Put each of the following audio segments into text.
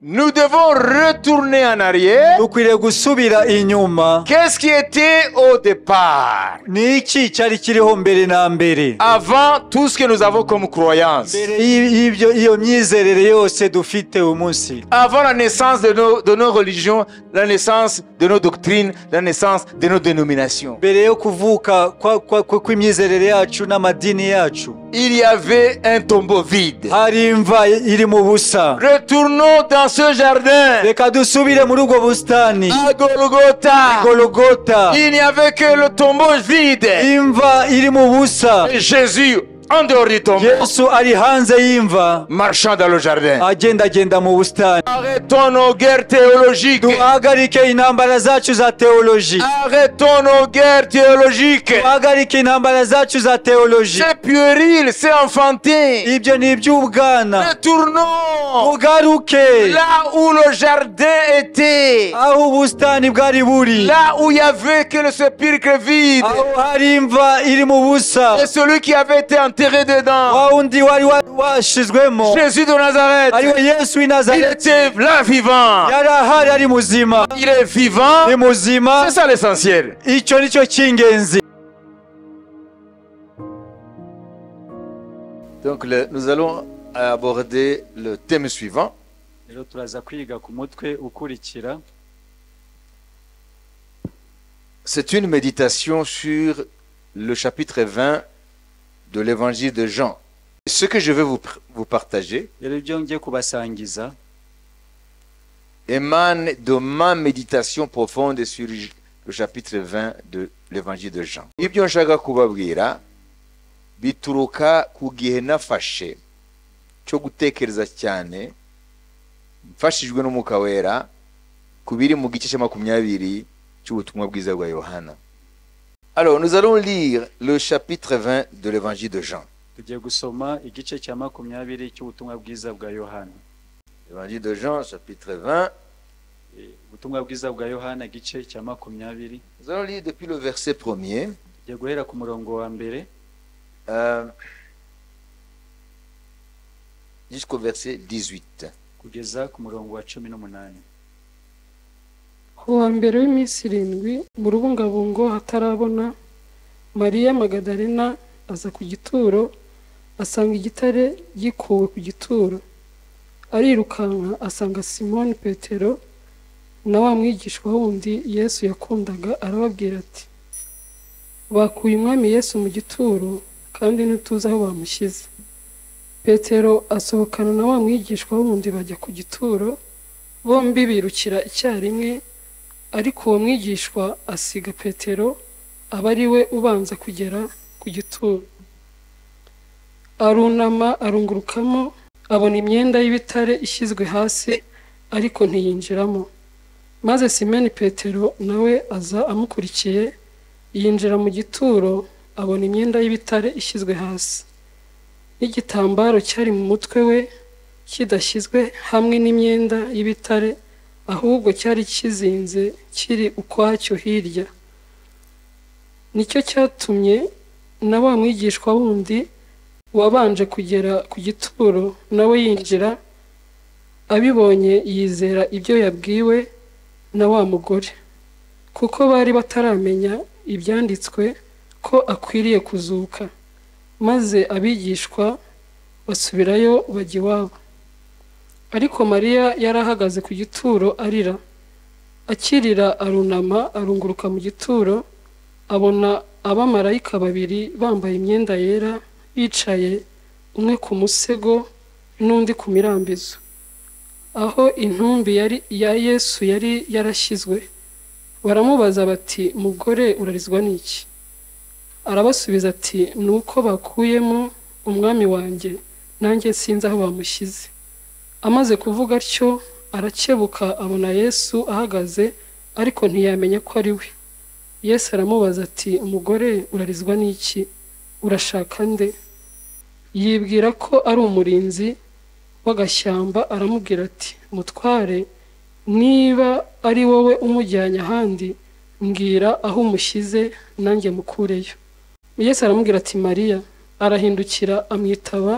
Nous devons retourner en arrière. dukwiriye gusubira inyuma. Qu'est-ce qui était au départ? Ni iki cyari kiriho mbere na mbere? Avant tout ce que nous avons comme croyance. Mbere iyo myizerere yose dufite umunsi. Avant la naissance de nos religions, la naissance de nos doctrines, la naissance de nos dénominations. Mbere yo kuvuka kw'imyizerere yacu n'amadini yacu. Il y avait un tombeau vide. Hari imva iri mu busa. Retournons dans ce jardin. Reka dusubire muri ubwo bustani. À Golgotha. Golgotha. Il n'y avait que le tombeau vide. Imva iri mu busa. Et Jésus, en dehors du tombeau, Yesu ari hanze y'imva, marchant dans le jardin. agenda mu bustani. Arrêtons nos guerres théologiques. Duhagarike intambara zacu za teoloji. Arrêtons nos guerres théologiques. Duhagarike intambara zacu za teoloji. C'est puéril, c'est enfantin. Ibyo ni iby'ubwana. Retournons Tugaruke là où le jardin était. aho ubustani bwari buri. Là où il n'y avait que le sépulcre vide. Aho hari imva iri mu busa. Et celui qui avait été enterré dedans, Wa wundi wari washizwemo. Jésus de Nazareth, Ariwe Yesu w'i il Nazareti. était là vivant. Yari ahari ari muzima. Il est vivant. Ni muzima. C'est ça l'essentiel. Icyo nicyo cy'ingenzi. Donc nous allons aborder le thème suivant. Rero turaza kwiga ku mutwe ukurikira. C'est une méditation sur le chapitre 20 de l'évangile de Jean. Ce que je vais vous partager Rero ibyo ngiye kubasangiza émane de ma méditation profonde sur le chapitre 20 de l'évangile de Jean. Ibyo nshaka kubabwira bituruka ku gihe nafashe cyo gutekereza cyane mfashijwe n'Umwuka Wera kubiri mu gice cya 20 cy'ubutumwa bwiza bwa Yohana. Alors nous allons lire le chapitre 20 de l'évangile de Jean. tugiye gusoma igice cya 20 cy'ubutumwa bwiza bwa Yohana. L'évangile de Jean chapitre 20. Ubutumwa bwiza bwa Yohana igice cya 20. Nous allons lire depuis le verset 1er. Tugiye guhera ku murongo wa mbere jusqu'au verset 18. kugeza ku murongo wa 18. Kuwa mbere w'iminsi 7 mu rubungabungo hatarabona, Mariya Magadalena aza ku gituro asanga igitare gikuwe ku gituro. Arirukanka asanga Simoni Petero na wa mwigishwa wundi Yesu yakundaga, arababwira ati, bakuye umwami Yesu mu gituro kandi ntituzi aho bamushyize. Petero asohokana na wa mwigishwa wundi bajya ku gituro, bombi birukira icyarimwe, ariko uwo mwigishwa asiga Petero aba ari we ubanza kugera ku gituro. Arunama arungurukamo, abona imyenda y'ibitare ishyizwe hasi, ariko ntiyinjiramo. Maze Simoni Petero nawe aza amukurikiye, yinjira mu gituro, abona imyenda y'ibitare ishyizwe hasi, n'igitambaro cyari mu mutwe we kidashyizwe hamwe n'imyenda y'ibitare, ahubwo cyari kizinze kiri ukwacyo hirya. Nicyo cyatumye na wa mwigishwa wundi wabanje kugera ku gituro nawe yinjira, abibonye yizera ibyo yabwiwe na wa mugore, kuko bari bataramenya ibyanditswe ko akwiriye kuzuka. Maze abigishwa basubirayo bajya iwabo. Ariko Mariya yarahagaze ku gituro arira. Akirira arunama arunguruka mu gituro, abona abamarayika 2 bambaye imyenda yera bicaye, umwe ku musego n'undi ku mirambizo, aho intumbi ya Yesu yari yarashyizwe. Baramubaza bati, mugore urarizwa n'iki? Arabasubiza ati, nuko bakuyemo umwami wanjye, nanjye sinzi aho bamushyize. Amaze kuvuga atyo arakebuka, abona Yesu ahagaze, ariko ntiyamenya ko ari we. Yesu aramubaza ati, umugore urarizwa n'iki? Urashaka nde? Yibwira ko ari umurinzi w'agashyamba, aramubwira ati, mutware, niba ari wowe umujyanye ahandi, mbwira aho umushyize nanjye mukureyo. Yesu aramubwira ati, Mariya. Arahindukira amwitaba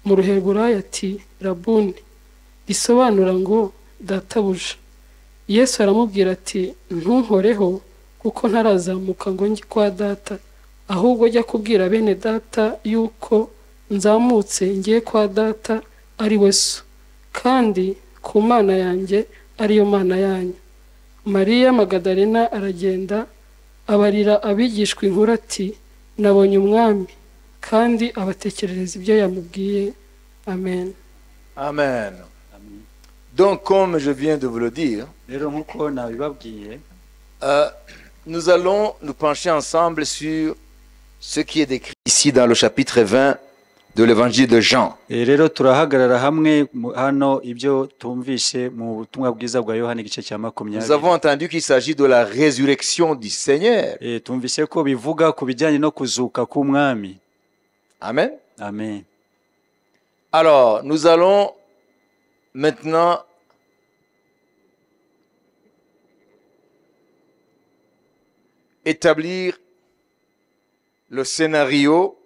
mu ruheburayo ati, Rabuni, bisobanura ngo databuja. Yesu aramubwira ati ntunkoreho kuko ntarazamuka ngo njye kwa data, ahubwo jya kubwira bene data yuko nzamutse ngiye kwa data ari we so, kandi ku mana yanjye ariyo mana yanyu. Mariya Magadalena aragenda abarira abigishwa inkuru ati nabonye umwami, kandi abatekerereza ibyo yamubwiye. Amen. Amen. Donc, comme je viens de vous le dire, rero nk'uko nabibabwiye, nous allons nous pencher ensemble sur ce qui est décrit ici dans le chapitre 20 de l'évangile de Jean. rero turahagarara hamwe hano ibyo tumvishe mu butumwa bwiza bwa Yohana igice cya Nous 20. avons entendu qu'il s'agit de la résurrection du Seigneur. Tumvishe ko bivuga ku bijyanye no kuzuka k'umwami. Amen. Amen. Alors, nous allons maintenant établir le scénario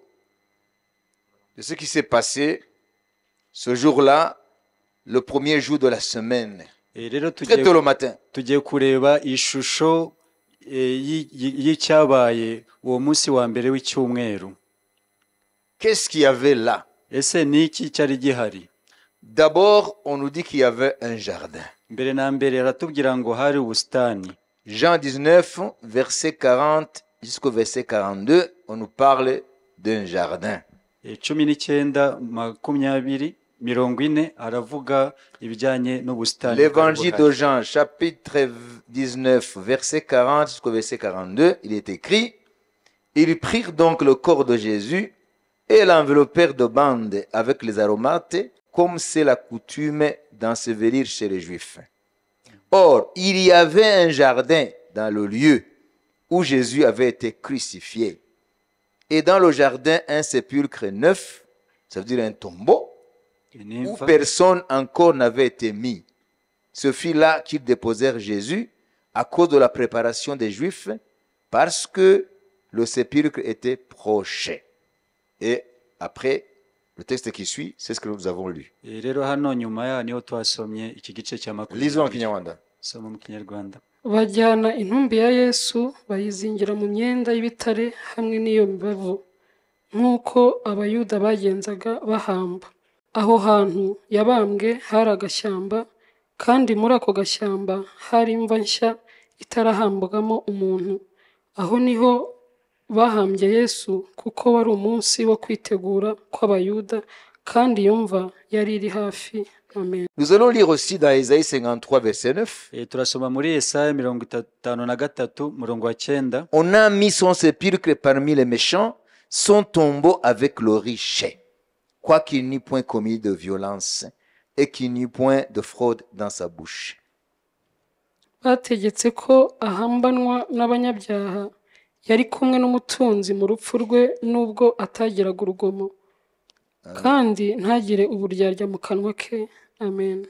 de ce qui s'est passé ce jour-là, le premier jour de la semaine, rero très tôt le matin. tugiye kureba ishusho y'icyabaye uwo munsi wa mbere w'icyumweru. Qu'est-ce qu'il y avait là? Ese ni iki cyari gihari? D'abord, on nous dit qu'il y avait un jardin. Mbere na mbere aratubwira ngo hari ubusitani. Jean 19, verset 40 jusqu'au verset 42, on nous parle d'un jardin. 19:20 aravuga ibijyanye n'ubusitani. L'évangile de Jean, chapitre 19, verset 40 jusqu'au verset 42, il est écrit: Ils prirent donc le corps de Jésus et l'enveloppèrent de bandes avec les aromates, comme c'est la coutume d'ensevelir chez les Juifs. Or, il y avait un jardin dans le lieu où Jésus avait été crucifié. Et dans le jardin, un sépulcre neuf, ça veut dire un tombeau, où personne encore n'avait été mis. Ce fut là qu'ils déposèrent Jésus à cause de la préparation des Juifs, parce que le sépulcre était proche. Et après, le texte qui suit, c'est ce que nous avons lu. Lisons en Kinyarwanda. Bajyana intumbi ya Yesu bayizingira mu myenda y'ibitare hamwe n'iyo mibavu, nk'uko abayuda bagenzaga bahamba. Aho hantu yabambwe hari agashyamba, kandi muri ako gashyamba hari imva nshya itarahambwamo umuntu. Aho niho bahambye Yesu, kuko wari umunsi wo kwitegura kw'abayuda, kandi iyo mva yari iri hafi. Amen. Nous allons lire aussi dans Isaïe 53, verset 9. Turasoma muri Yesaya 53:9. On a mis son sépulcre parmi les méchants, son tombeau avec le riche, quoiqu'il n'eût point commis de violence et qu'il n'eût point de fraude dans sa bouche. Bategetse ko ahambanwa n'abanyabyaha, yari kumwe n'umutunzi mu rupfu rwe nubwo atagiraga urugomo, kandi ntagire uburyarya mu kanwa ke. Amen.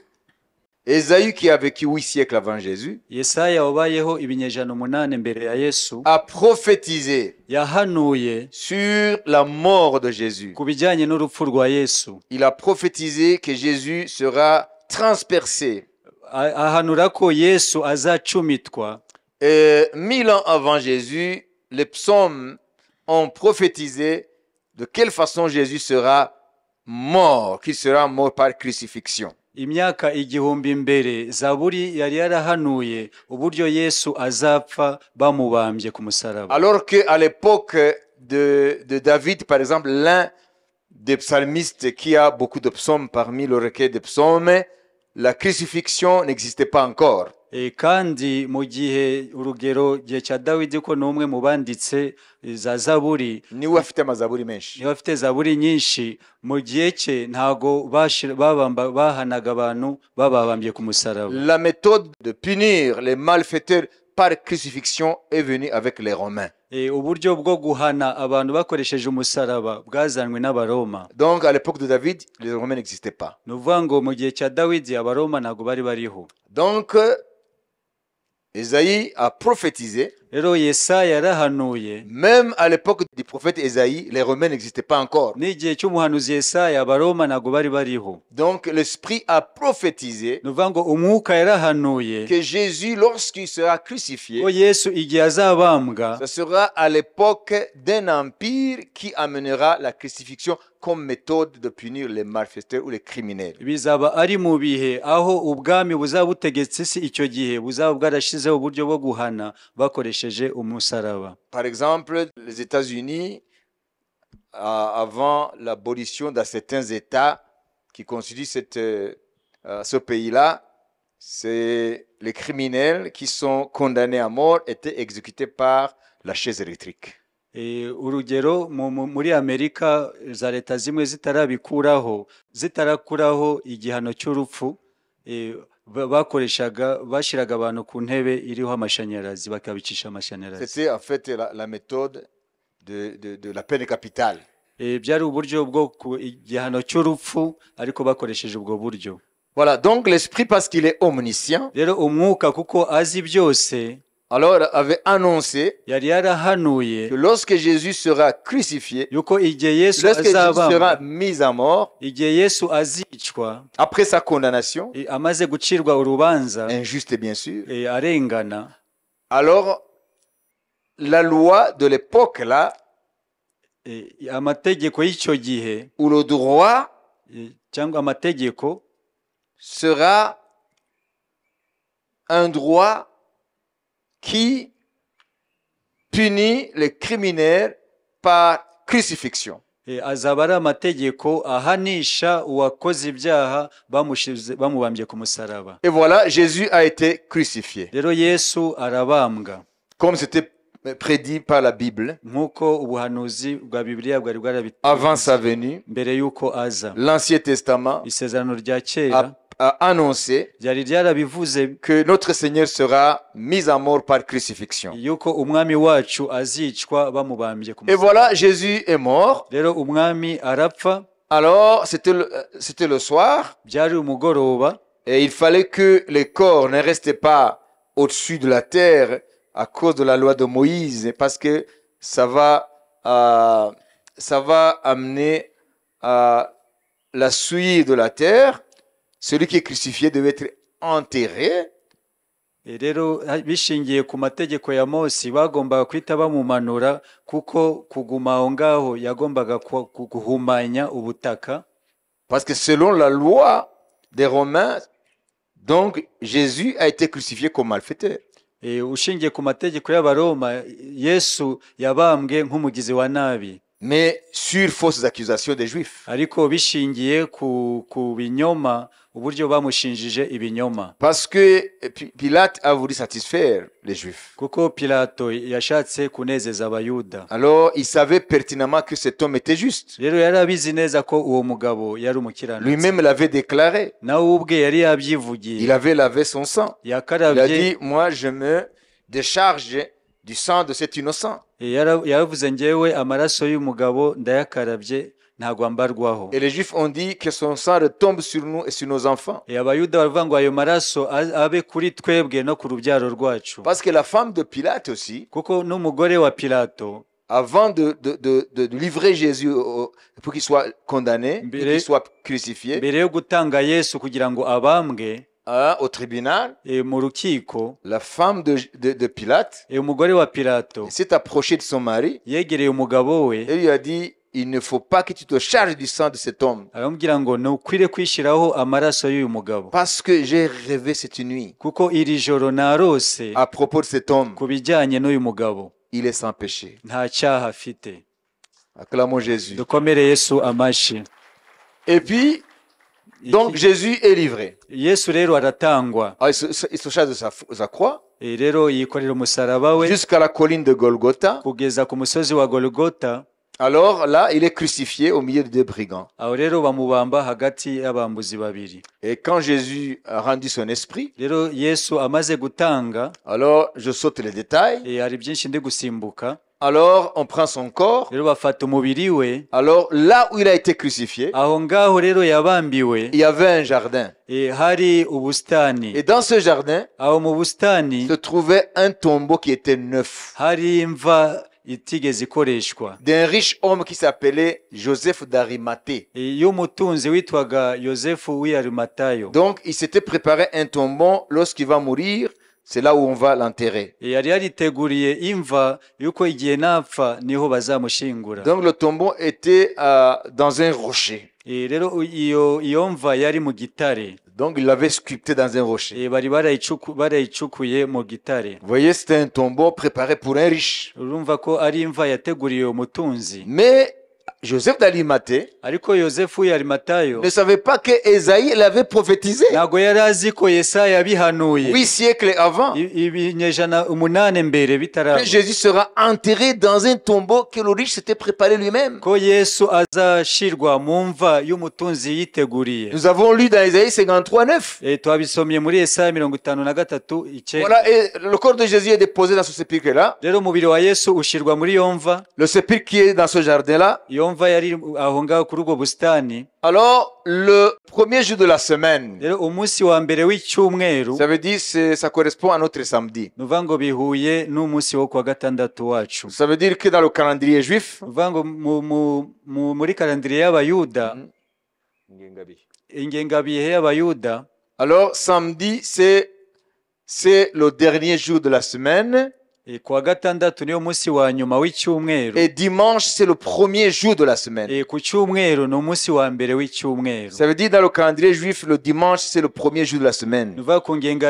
Ésaïe, qui a vécu 8 siècles avant Jésus, Yesaya wabayeho ibinyejana 8 mbere ya Yesu, a prophétisé yahanuye sur la mort de Jésus. ku bijyanye n'urupfu rwa Yesu. Il a prophétisé que Jésus sera transpercé. Ahanura ko Yesu azacumitwa. Et 1000 ans avant Jésus, les psaumes ont prophétisé de quelle façon Jésus sera mort, qu'il sera mort par crucifixion. Imyaka igihumbi mbere Zaburi yari yarahanuye uburyo Yesu azapfa bamubambye ku musaraba. Alors qu'à l'époque de David, par exemple, l'un des psalmistes qui a beaucoup de psaumes parmi le recueil des psaumes, la crucifixion n'existait pas encore. Kandi mu gihe urugero gihe cya Dawidi ko n'umwe mu banditse za Zaburi niwe afite amazaburi menshi, niwe afite Zaburi nyinshi, mu gihe cye ntago bahanaga abantu bababambye ku musaraba. La méthode de punir les malfaiteurs par crucifixion est venue avec les Romains. Uburyo bwo guhana abantu bakoresheje umusaraba bwazanwe n'Abaroma. Donc à l'époque de David, les Romains n'existaient pas. Nuvuga ngo mu gihe cya Dawidi Abaroma ntago bari bariho. Donc Ésaïe a prophétisé rero Yesaya yarahanuye Même à l'époque du prophète Ésaïe, les Romains n'existaient pas encore. n'igihe cy'umuhanuzi Yesaya abaroma ntabwo bari bariho. Donc l'Esprit a prophétisé ni ukuvuga ngo umwuka yarahanuye que Jésus, lorsqu'il sera crucifié, ko Yesu igihe azabambwa ce sera à l'époque d'un empire qui amènera la crucifixion comme méthode de punir les malfaiteurs ou les criminels. bizaba ari mu bihe aho ubwami buzaba butegetse isi icyo gihe buzaba bwarashyizeho uburyo bwo guhana bakoresheje umusaraba. Par exemple, les États-Unis, avant l'abolition de certains États qui constituent ce pays-là, c'est les criminels qui sont condamnés à mort étaient exécutés par la chaise électrique. urugero muri Amerika za leta zimwe zitarakuraho igihano cy'urupfu bashyiraga abantu ku ntebe iriho amashanyarazi bakabicisha amashanyarazi. C'était en fait la méthode de la peine capitale. byari uburyo bwo igihano cy'urupfu ariko bakoresheje ubwo buryo. Voilà, donc l'esprit, parce qu'il est omniscient, rero umwuka kuko azi byose alors avait annoncé yari yarahanuye que lorsque Jésus sera crucifié, yuko igihe Yesu lorsque Jésus azabambwa sera mis à mort, igihe Yesu azicwa après sa condamnation, amaze gucirwa urubanza injuste bien sûr, arengana, alors la loi de l'époque là, amategeko y'icyo gihe où le droit cyangwa amategeko sera un droit qui punit les criminels par crucifixion. azaba ari amategeko ahanisha uwakoze ibyaha bamubambye ku musaraba. Et voilà, Jésus a été crucifié. rero Yesu arabambwa Comme c'était prédit par la Bible, nk'uko ubuhanuzi bwa Bibiliya bwari bwarabiteguye avant sa venue, mbere y'uko aza. l'Ancien Testament isezerano rya kera a annoncé ryari ryarabivuze que notre Seigneur sera mis à mort par crucifixion. yuko umwami wacu azicwa bamubambye ku Et musaraba. voilà, Jésus est mort. rero umwami arapfa, Alors, c'était le soir, byari umugoroba, et il fallait que les corps ne restaient pas au-dessus de la terre à cause de la loi de Moïse, parce que ça va amener à la souillure de la terre. Celui qui est crucifié devait être enterré. rero bishingiye ku mategeko ya Mose bagombaga kwita bamumanura kuko kuguma aho ngaho yagombaga guhumanya ubutaka. Parce que selon la loi des Romains, donc Jésus a été crucifié comme malfaiteur. ushingiye ku mategeko y'Abaroma Yesu yabambwe nk'umugizi wa nabi, mais sur fausses accusations des Juifs. ariko bishingiye ku binyoma, uburyo bamushinjije ibinyoma. Parce que Pilate a voulu satisfaire les Juifs. kuko Pilato yashatse kunezeza Abayuda. Alors il savait pertinemment que cet homme était juste. rero yari abizi neza ko uwo mugabo yari umukiranutsi. Lui-même l'avait déclaré. nawe ubwe yari yabyivugiye. Il avait lavé son sang. Il a yakarabye, dit, moi je me décharge du sang de cet innocent. yaravuze ngewe amaraso y'umugabo ndayakarabye ntabwo ambarwaho. Et les Juifs ont dit que son sang retombe sur nous et sur nos enfants. Abayuda baravuga ngo ayo maraso abe kuri twebwe no ku rubyaro rwacu. Parce que la femme de Pilate aussi, kuko n'umugore wa Pilato avant de livrer Jésus pour qu'il soit condamné, pour qu'il soit crucifié, mbere yo gutanga Yesu kugira ngo abambwe au tribunal, mu rukiko, la femme de Pilate umugore wa Pilato s'est approchée de son mari yegereye umugabo we et lui a dit, il ne faut pas que tu te charges du sang de cet homme. aramubwira ngo ntukwiriye kwishyiraho amaraso y'uyu mugabo, Parce que j'ai rêvé cette nuit kuko iri joro narose à propos de cet homme. ku bijyanye n'uyu mugabo, Il est sans péché. nta cyaha afite. Acclamons Jésus. dukomere Yesu amashyi. Et puis, donc Jésus est livré. Yesu rero aratangwa. Alors, il se charge de sa croix rero yikorera umusaraba we jusqu'à la colline de Golgotha. kugeza ku musozi wa Golgota. Alors là, il est crucifié au milieu de deux brigands. aho rero bamubamba hagati y'abambuzi babiri. Et quand Jésus a rendu son esprit, rero Yesu amaze gutanga, alors je saute les détails. hari byinshi ndi gusimbuka. Alors, on prend son corps. rero bafata umubiri we, Alors, là où il a été crucifié, aho ngaho rero yabambiwe, il y avait un jardin. hari ubusitani, Et dans ce jardin aho mu busitani se trouvait un tombeau qui était neuf, hari imva itigeze ikoreshwa, d'un riche homme qui s'appelait Joseph d'Arimathée. y'umutunzi witwaga yosefu w'i Arimatayo. Donc, il s'était préparé un tombeau. Lorsqu'il va mourir, c'est là où on va l'enterrer. Yari yariteguriye imva yuko igihe napfa niho bazamushingura. Donc, le tombeau était dans un rocher. Rero iyo mva yari mu gitare. Donc, il l'avait sculpté dans un rocher. Bari barayicukuye mu gitare. Vous voyez, c'était un tombeau préparé pour un riche. Urumva ko ari imva yateguriye umutunzi. Mais Joseph d'Arimathée Ariko Yosefu w'i Arimatayo ne savait pas que Ésaïe l'avait prophétisé ntago yari azi ko Yesaya yabihanuye 8 siècles avant. ibinyejana 8 mbere bitaraba, Que Jésus sera enterré dans un tombeau que le riche s'était préparé lui-même. ko Yesu azashirwa mu mva y'umutunzi yiteguriye. Nous avons lu dans Ésaïe 53:9. Twabisomye muri Yesaya 53:9. Voilà, et le corps de Jésus est déposé dans ce sépulcre-là. Rero umubiri wa Yesu ushirwa muri iyo mva. Le sépulcre qui est dans ce jardin-là. Iyo mva yari aho ngaho kuri ubwo busitani. Alors, le premier jour de la semaine, Rero umunsi wa mbere w'icyumweru, ça veut dire ça correspond à notre samedi. nuvuga ngo bihuye n'umunsi wo kuwa gatandatu wacu. Ça veut dire que dans le calendrier juif, Nuvuga ngo muri kalendire y'Abayuda, ingengabihe y'Abayuda, alors samedi c'est le dernier jour de la semaine. kuwa gatandatu niyo munsi wa nyuma w'icyumweru. Et dimanche, c'est le premier jour de la semaine. Ku cyumweru ni umunsi wa mbere w'icyumweru. Ça veut dire dans le calendrier juif, le dimanche, c'est le premier jour de la semaine. Nuvuga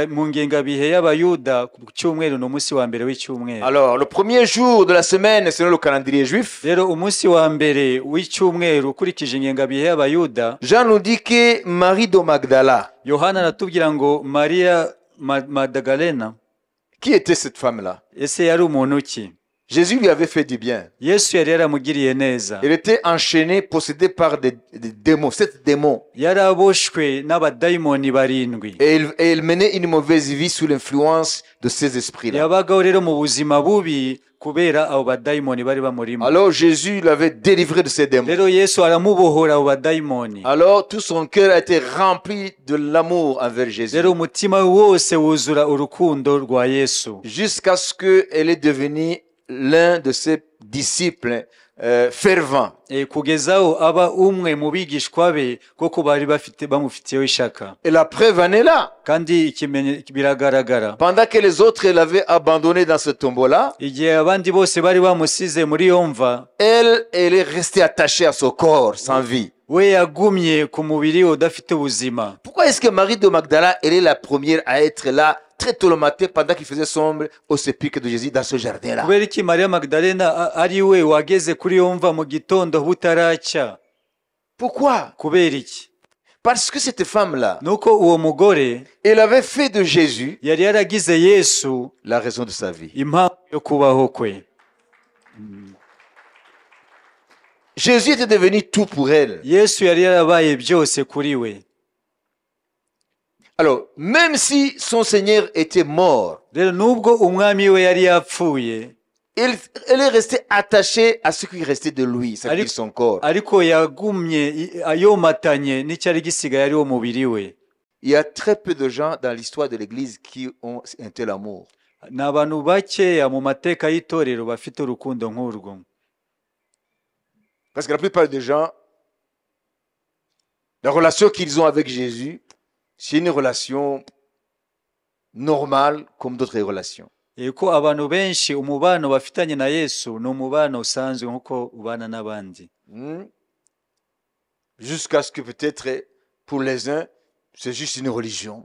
mu ngengabihe y'Abayuda, ku cyumweru ni umunsi wa mbere w'icyumweru. Alors, le premier jour de la semaine, selon le calendrier juif, Rero umunsi wa mbere w'icyumweru ukurikije ingengabihe y'Abayuda, Jean nous dit que Marie de Magdala, Yohana aratubwira ngo Maria Magdalena, qui était cette femme-là? ese yari umuntu ki? Jésus lui avait fait du bien. Yesu yari yaramugiriye neza. Elle était enchaînée, possédée par des démons, 7 démons. Yari aboshwe n'abadayimoni barindwi. Et elle menait une mauvaise vie sous l'influence de ces esprits-là. Yabagaho rero mu buzima bubi kubera abo badayimoni bari bamurimo. Alors Jésus l'avait délivré de ces démons. Rero Yesu aramubohora abo badayimoni. Alors tout son cœur a été rempli de l'amour envers Jésus. Rero umutima wose wuzura urukundo rwa Yesu. Jusqu'à ce qu'elle est devenue l'un de ses disciples fervents. Kugezaho aba umwe mu bigishwa be koko bari bamufitiyeho ishaka. Et la preuve en est là. Kandi biragaragara. Pendant que les autres l'avaient abandonné dans ce tombeau-là, igihe abandi bose bari bamusize muri iyo mva, elle est restée attachée à son corps sans vie. we yagumye ku mubiri udafite ubuzima. Pourquoi est-ce que Marie de Magdala, elle est la première à être là très tôt le matin pendant qu'il faisait sombre au sépulcre de Jésus dans ce jardin-là? Kubera iki Maria Magdalena ari we wageze kuri iyo mva mu gitondo butaracya? Pourquoi? Kubera iki? Parce que cette femme-là, nuko uwo mugore elle avait fait de Jésus yari yaragize Yesu la raison de sa vie. impamvu yo kubaho kwe. Jésus était devenu tout pour elle. Yesu yari yarabaye byose kuri we. Alors, même si son Seigneur était mort, Rero nubwo umwami we yari yapfuye, elle est restée attachée à ce qui restait de lui, c'est-à-dire son corps. ariko yagumye ayomatanye n'icyari gisigaye ari wo mubiri we. Il y a très peu de gens dans l'histoire de l'Église qui ont un tel amour. Ni abantu bakeya mu mateka y'itorero bafite urukundo nk'urwo. Parce que la plupart des gens, la relation qu'ils ont avec Jésus, c'est une relation normale comme d'autres relations. Ko abantu benshi umubano bafitanye na Yesu ni umubano usanzwe nk'uko ubana n'abandi. Jusqu'à ce que peut-être pour les uns, c'est juste une religion.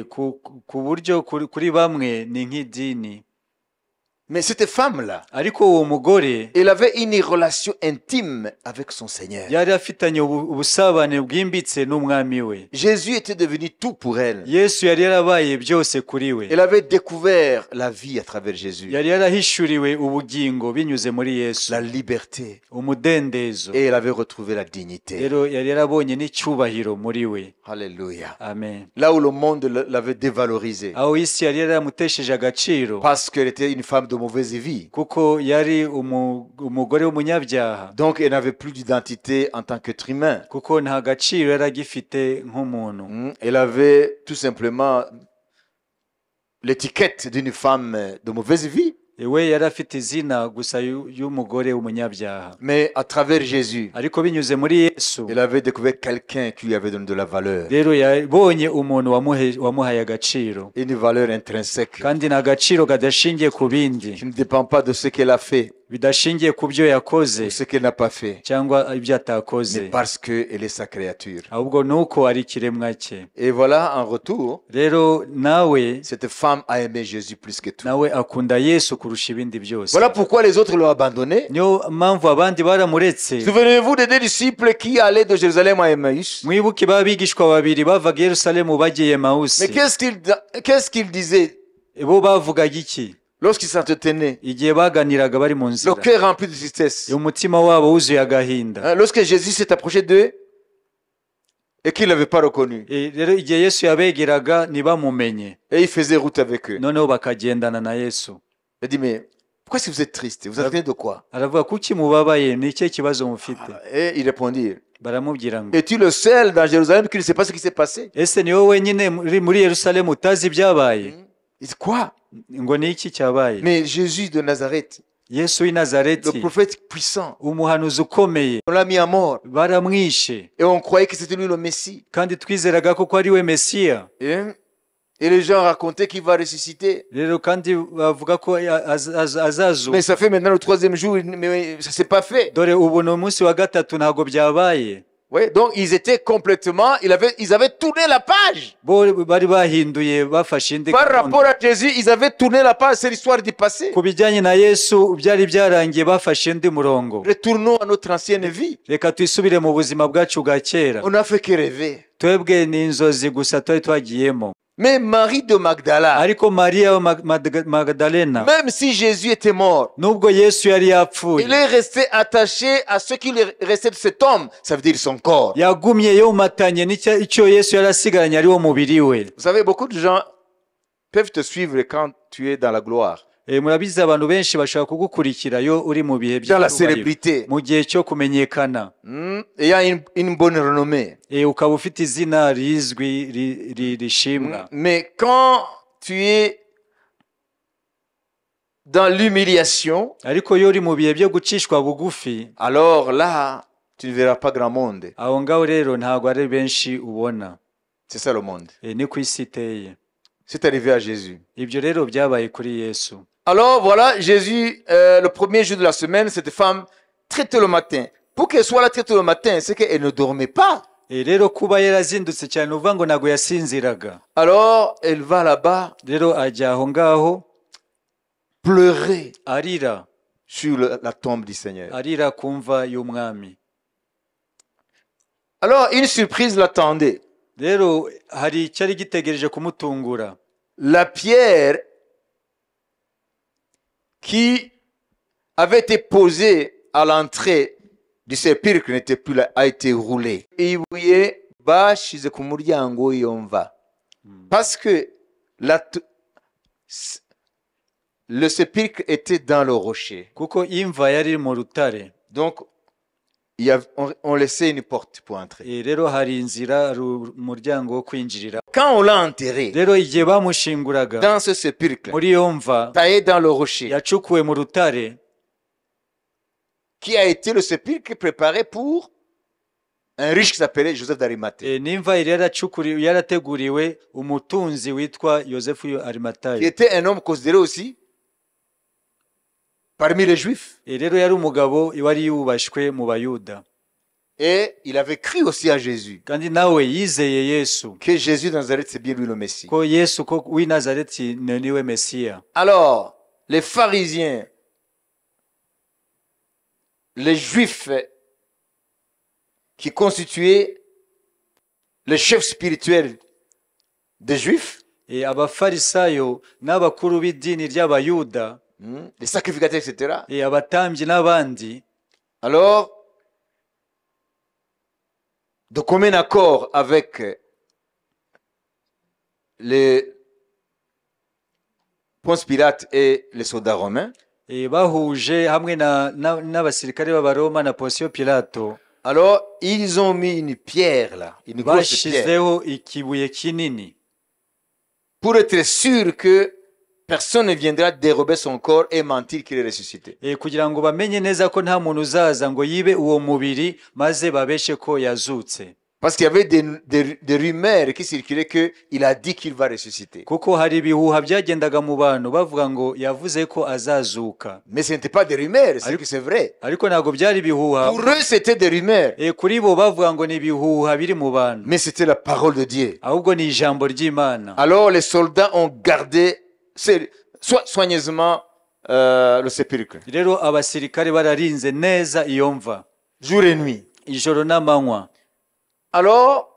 Ku buryo kuri bamwe ni nk'idini. Mais cette femme-là, ariko uwo mugore elle avait une relation intime avec son Seigneur. yari afitanye ubusabane bwimbitse n'umwami we. Jésus était devenu tout pour elle. Yesu yari yarabaye byose kuri we. Elle avait découvert la vie à travers Jésus, yari yarahishuriwe ubugingo binyuze muri Yesu, la liberté, umudendezo. et elle avait retrouvé la dignité. Rero yari yarabonye n'icyubahiro muri we. Alléluia. Amen. Là où le monde l'avait dévalorisée, aho isi yari yaramutesheje agaciro parce qu'elle était une femme de de mauvaise vie. kuko yari umugore w'umunyabyaha, Donc, elle n'avait plus d'identité en tant qu'être humain. kuko nta gaciro yari agifite nk'umuntu. Elle avait tout simplement l'étiquette d'une femme de mauvaise vie. we yari afite izina gusa y'umugore w'umunyabyaha, Mais à travers Jésus, ariko binyuze muri Yesu elle avait découvert quelqu'un qui lui avait donné de la valeur. rero yabonye umuntu wamuhaye agaciro, Une valeur intrinsèque kandi ni agaciro kadashingiye ku bindi, qui ne dépend pas de ce qu'elle a fait bidashingiye ku byo yakoze ou ce qu'elle n'a pas fait, cyangwa ibyo atakoze, mais parce qu'elle est sa créature. ahubwo ni uko ari ikiremwa cye. Et voilà, en retour, rero nawe cette femme a aimé Jésus plus que tout. nawe akunda Yesu kurusha ibindi byose. Voilà pourquoi les autres l'ont abandonné. niyo mpamvu abandi baramuretse. Souvenez-vous des deux disciples qui allaient de Jérusalem à Emmaüs. mwibuke ba bigishwa babiri bavaga Yerusalemu bagiye Mais Emausi, qu'est-ce qu'ils disaient bo bavugaga iki lorsqu'ils s'entretenaient? igihe baganiraga bari mu Le nzira? cœur rempli de tristesse. umutima wabo wuzuye agahinda. Hein, lorsque Jésus s'est approché d'eux et qu'ils ne l'avaient pas reconnu. Rero igihe Yesu yabegeraga ntibamumenye, Et il faisait route avec eux. noneho bakagendana na Yesu. Il dit, mais pourquoi si vous êtes triste? Vous attendez de quoi? aravuga kuki mubabaye, ni ikihe kibazo mufite? Et ils répondirent, baramubwira ngo es-tu le seul dans Jérusalem qui ne sait pas ce qui s'est passé? ese ni wowe wenyine muri Yerusalemu utazi ibyabaye? Il dit, quoi? ngo ni iki cyabaye? Mais Jésus de Nazareth, Yesu w'i le Nazareti, prophète puissant, umuhanuzi ukomeye, on l'a mis à mort. baramwishe Et on croyait que c'était lui le Messie. kandi twizeraga ko ari we Mesiya. Et les gens racontaient qu'il va ressusciter. rero kandi bavuga ko azazuka. Mais ça fait maintenant le troisième jour, mais ça ne s'est pas fait. dore ubu ni umunsi wa gatatu ntabwo byabaye. Oui, donc ils étaient complètement, ils avaient tourné la page. bo bari bahinduye bafashe indi Par gahunda. rapport à Jésus, ils avaient tourné la page, c'est l'histoire du passé. ku bijyanye na Yesu byari byarangiye, bafashe undi murongo. Retournons à notre ancienne vie. reka twisubire mu buzima bwacu bwa kera. On n'a fait que rêver. twebwe ni inzozi gusa twari twagiyemo. Mais Marie de Magdala, ariko Mariya wa Magdalena, même si Jésus était mort, nubwo Yesu yari yapfuye, il est resté attaché à ce qu'il est resté de cet homme, ça veut dire son corps. yagumye yomatanye icyo Yesu yari asigaranye ari wo mubiri we. Vous savez, beaucoup de gens peuvent te suivre quand tu es dans la gloire, murabizi abantu benshi bashaka kugukurikira yo uri mu bihe dans la by'icyubahiro, célébrité, mu gihe cyo kumenyekana, ayant une bonne renommée. ukaba ufite izina rizwi rishimwa. Mais quand tu es dans l'humiliation, ariko iyo uri mu bihe byo gucishwa bugufi, alors là, tu ne verras pas grand monde. aho ngaho rero ntabwo ari benshi ubona. C'est ça le monde. ni ku isi iteye. C'est arrivé à Jésus. ibyo rero byabaye kuri Yesu. Alors voilà, Jésus, le premier jour de la semaine, cette femme traitée le matin. Pour qu'elle soit là traitée le matin, c'est qu'elle ne dormait pas. rero kuba yarazindutse cyane uvuga ngo ntabwo yasinziraga. Alors elle va là-bas rero ajya aho ngaho pleurer arira, sur la tombe du Seigneur. arira ku mva y'umwami. Alors une surprise l'attendait. rero hari icyari gitegereje kumutungura. La pierre qui avait été posée à l'entrée du sépulcre n'était plus là, a été roulée. Ibuye bashize ku muryango yomva. Parce que le sépulcre était dans le rocher. kuko imva yari mu rutare. Donc, on laissait une porte pour entrer. rero hari inzira, umuryango wo kwinjirira. Quand on l'a enterré rero igihe bamushinguraga dans ce sépulcre, muri iyo mva taillé dans le rocher, yacukuwe mu rutare, qui a été le sépulcre préparé pour un riche qui s'appelait Joseph d'Arimathée, n'imva yari yarateguriwe umutunzi witwa Yosefu qui Arimatayo. était un homme considéré aussi parmi les Juifs. rero yari umugabo wari yubashywe mu Bayuda, Et il avait cru aussi à Jésus, kandi nawe yizeye Yesu, que Jésus de Nazareth, c'est bien lui le Messie. ko Yesu ko w'i Nazareti niwe Mesiya. Alors, les pharisiens, les Juifs qui constituaient le chef spirituel des Juifs, abafarisayo n'abakuru b'idini ry'Abayuda, les sacrificateurs, etc. abatambyi n'abandi, Alors, de commun accord avec les Ponce Pilate et les soldats romains. bahuje hamwe n'abasirikare b'abaroma na Ponsiyo Pilato, Alors, ils ont mis une pierre là, une grosse pierre, bashizeho ikibuye kinini pour être sûr que personne ne viendra dérober son corps et mentir qu'il est ressuscité. kugira ngo bamenye neza ko nta muntu uzaza ngo yibe uwo mubiri maze babeshe ko yazutse. Parce qu'il y avait des rumeurs qui circulaient qu'il a dit qu'il va ressusciter. Kuko hari ibihuha byagendaga mu bantu bavuga ngo yavuze ko azazuka. Mais ce n'était pas des rumeurs, c'est que c'est vrai. Ariko ntabwo byari ibihuha. Pour eux, c'était des rumeurs. Kuri bo bavuga ngo ni ibihuha biri mu bantu. Mais c'était la parole de Dieu. Ahubwo ni ijambo ry'Imana. Alors les soldats ont gardé soigneusement le sépulcre. Rero abasirikare bararinze neza iyo mva. Jour et nuit. Ijoro n'amanywa. Alors,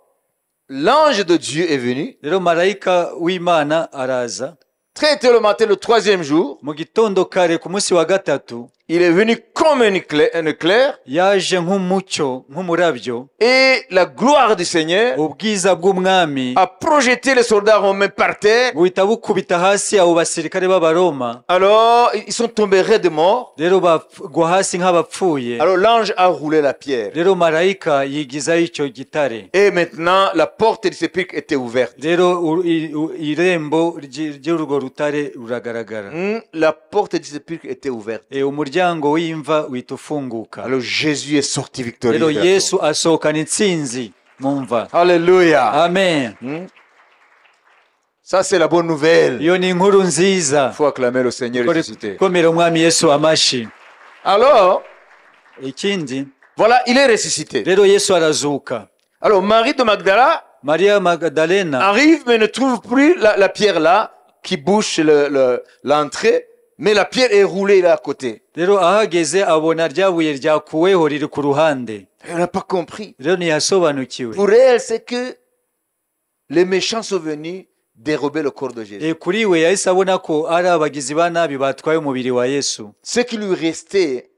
l'ange de Dieu est venu. Rero marayika w'Imana araza. Très tôt le matin, le 3e jour, Mu gitondo kare ku munsi wa gatatu, il est venu comme un éclair, yaje nk'umucyo, nk'umurabyo, et la gloire du Seigneur ubwiza bw'umwami a projeté les soldats romains par terre. buhita bukubita hasi abo basirikare b'abaroma. Alors, ils sont tombés raides morts. Rero bagwa hasi nk'abapfuye. Alors, l'ange a roulé la pierre. Rero marayika yigizayo icyo gitare. Et maintenant, la porte du sépulcre était ouverte. Rero irembo ry'urwo rutare ruragaragara. La porte du sépulcre était ouverte. Umuryango w'imva uhita ufunguka. Alors, Jésus est sorti victorieux. Rero Yesu asohokana intsinzi mu mva. Alléluia. Amen. Ça, c'est la bonne nouvelle. Iyo ni inkuru nziza. Il faut acclamer le Seigneur ressuscité. Komera umwami Yesu amashi. Alors, Ikindi, voilà, il est ressuscité. rero Yesu arazuka. Alors, Marie de Magdala Maria Magdalena arrive mais ne trouve plus la pierre là qui bouche l'entrée, mais la pierre est roulée là à côté. rero ahageze abona ryabuye ryakuweho riri ku ruhande. Elle n'a pas compris. Rero ntiyasobanukiwe. Pour elle, c'est que les méchants sont venus dérober le corps de Jésus. Kuri we yahise abona ko ari abagizi ba nabi batwaye umubiri wa Yesu. Ce qui lui restait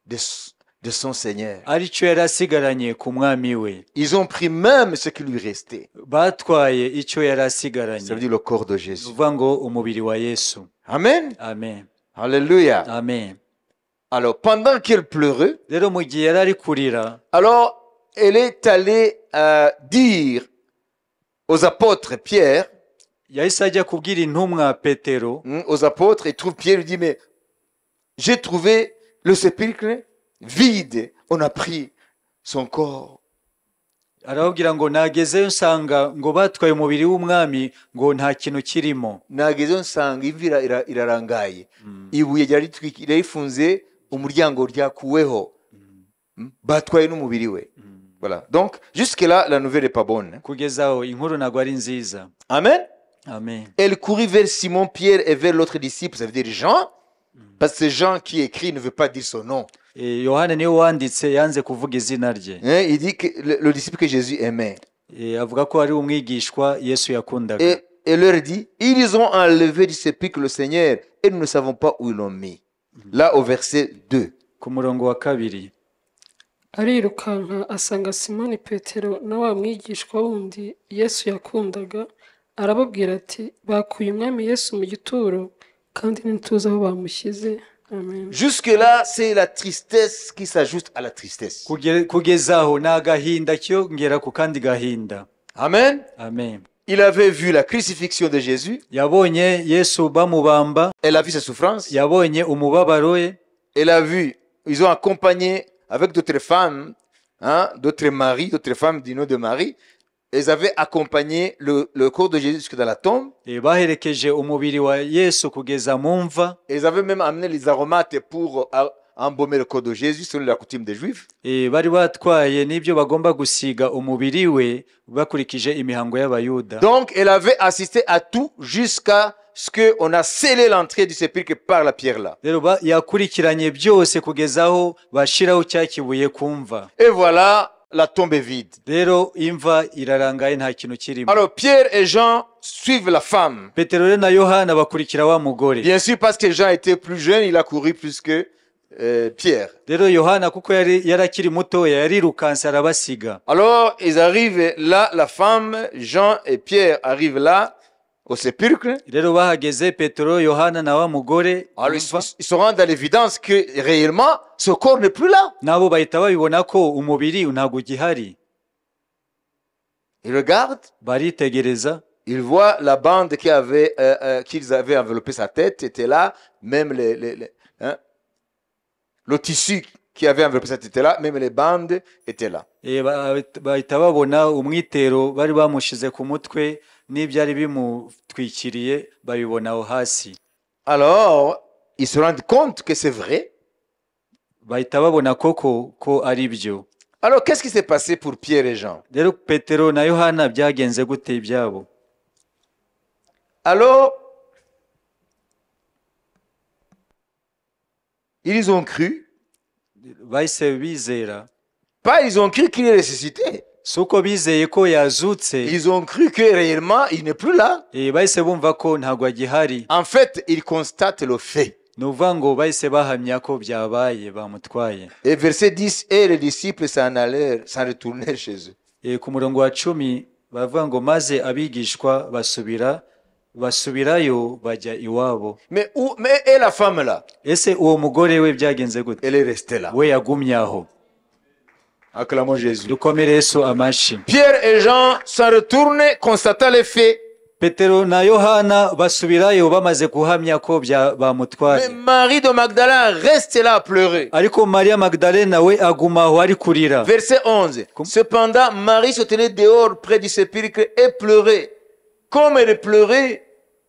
de son Seigneur. Aricyo yari asigaranye ku mwami we. Ils ont pris même ce qui lui restait. Batwaye icyo yari asigaranye. Ça veut dire le corps de Jésus. Uvuga ngo umubiri wa Yesu. Amen. Amen. Alléluia. Amen. Alors, pendant qu'elle pleurait, Rero mu gihe yari ari kurira, alors elle est allée dire aux apôtres Pierre, yahise ajya kubwira intumwa Petero, aux apôtres, et trouve Pierre lui dit, mais j'ai trouvé le sépulcre vide, on a pris son corps. arababwira ngo nagezeyo nsanga ngo batwaye umubiri w'umwami ngo nta kintu kirimo. Nagezeyo nsanga imvi irarangaye, ibuye ryari rifunze, umuryango ryakuweho, batwaye n'umubiri we. Voilà. Donc, jusque-là, la nouvelle n'est pas bonne. Kugezaho inkuru ntabwo ari nziza. Amen. Amen. Elle courut vers Simon Pierre et vers l'autre disciple, ça veut dire Jean, parce que Jean qui écrit ne veut pas dire son nom. Yohana niwe wanditse yanze kuvuga izina rye. Il dit que le disciple que Jésus aimait. Avuga ko ari umwigishwa Yesu yakundaga. Et leur dit, ils ont enlevé du sépulcre le Seigneur et nous ne savons pas où ils l'ont mis. Là au verset 2. Ku murongo wa kabiri. Arirukanka asanga Simoni Petero na wa mwigishwa wundi Yesu yakundaga, arababwira ati bakuye umwami Yesu mu gituro kandi ntituzi aho bamushyize. Amen. Jusque-là, c'est la tristesse qui s'ajoute à la tristesse. Kugezaho ni agahinda kiyongera ku kandi gahinda. Amen. Amen. Il avait vu la crucifixion de Jésus. Yabonye Yesu bamubamba. Elle a vu ses souffrances. Yabonye umubabaro we. Elle a vu, ils ont accompagné avec d'autres femmes, d'autres maris, d'autres femmes du nom de Marie. Ils avaient accompagné le corps de Jésus jusque dans la tombe. Baherekeje umubiri wa Yesu kugeza mu mva. Ils avaient même amené les aromates pour embaumer le corps de Jésus selon la coutume des Juifs. Bari batwaye n'ibyo bagomba gusiga umubiri we bakurikije imihango y'Abayuda. Donc elle avait assisté à tout jusqu'à ce qu'on a scellé l'entrée du sépulcre par la pierre là. Rero yakurikiranye byose kugezaho bashiraho cya kibuye kumva. Et voilà, la tombe est vide. Rero imva irarangaye nta kintu kirimo. Alors Pierre et Jean suivent la femme. Petero na Yohana bakurikira wa mugore. Bien sûr, parce que Jean était plus jeune, il a couru plus que Pierre. Rero Yohana kuko yarakiri mutoya yarirukanse arabasiga. Alors ils arrivent là, la femme, Jean et Pierre arrivent là au sépulcre, rero bahageze petero yohana na wa mugore alors umva, ils se rendent à l'évidence que réellement ce corps n'est plus là. nabo bahita babibona ko umubiri ntabwo ugihari. Ils regardent, Baritegereza ils voient la bande qu'ils avaient enveloppé sa tête était là, même le tissu qui avait enveloppé sa tête était là, même les bandes étaient là. bahita babona umwitero bari bamushize ku mutwe n'ibyari bimutwikiriye babibona aho hasi. Alors, ils se rendent compte que c'est vrai. Bahita babona koko ko ari byo. Alors, qu'est-ce qui s'est passé pour Pierre et Jean? Rero petero na yohana byagenze gute ibyabo? Alors, ils ont cru. Bahise bizera. Pas ils ont cru qu'il est ressuscité. Suko bizeye ko yazutse. Ils ont cru que réellement il n'est plus là. Bahise bumva ko ntabwo agihari. En fait, ils constatent le fait. Nuvuga ngo bahise bahamya ko byabaye bamutwaye. Et verset 10, et les disciples s'en allèrent, s'en retournèrent chez eux. Ku murongo wa 10 bavuga ngo maze abigishwa basubirayo bajya iwabo. Mais et la femme là? Ese uwo mugore we byagenze gute? Elle est restée là. We yagumye aho. Acclamons Jésus. Dukomere Yesu amashi. Pierre et Jean s'en retournent, constatant les faits. Petero na Yohana basubirayo bamaze kuhamya ko bamutwaye. Mais Marie de Magdala reste là à pleurer. Ariko Maria Magdalena we aguma aho ari kurira. Verset 11. Cependant, Marie se tenait dehors près du sépulcre et pleurait. Comme elle pleurait,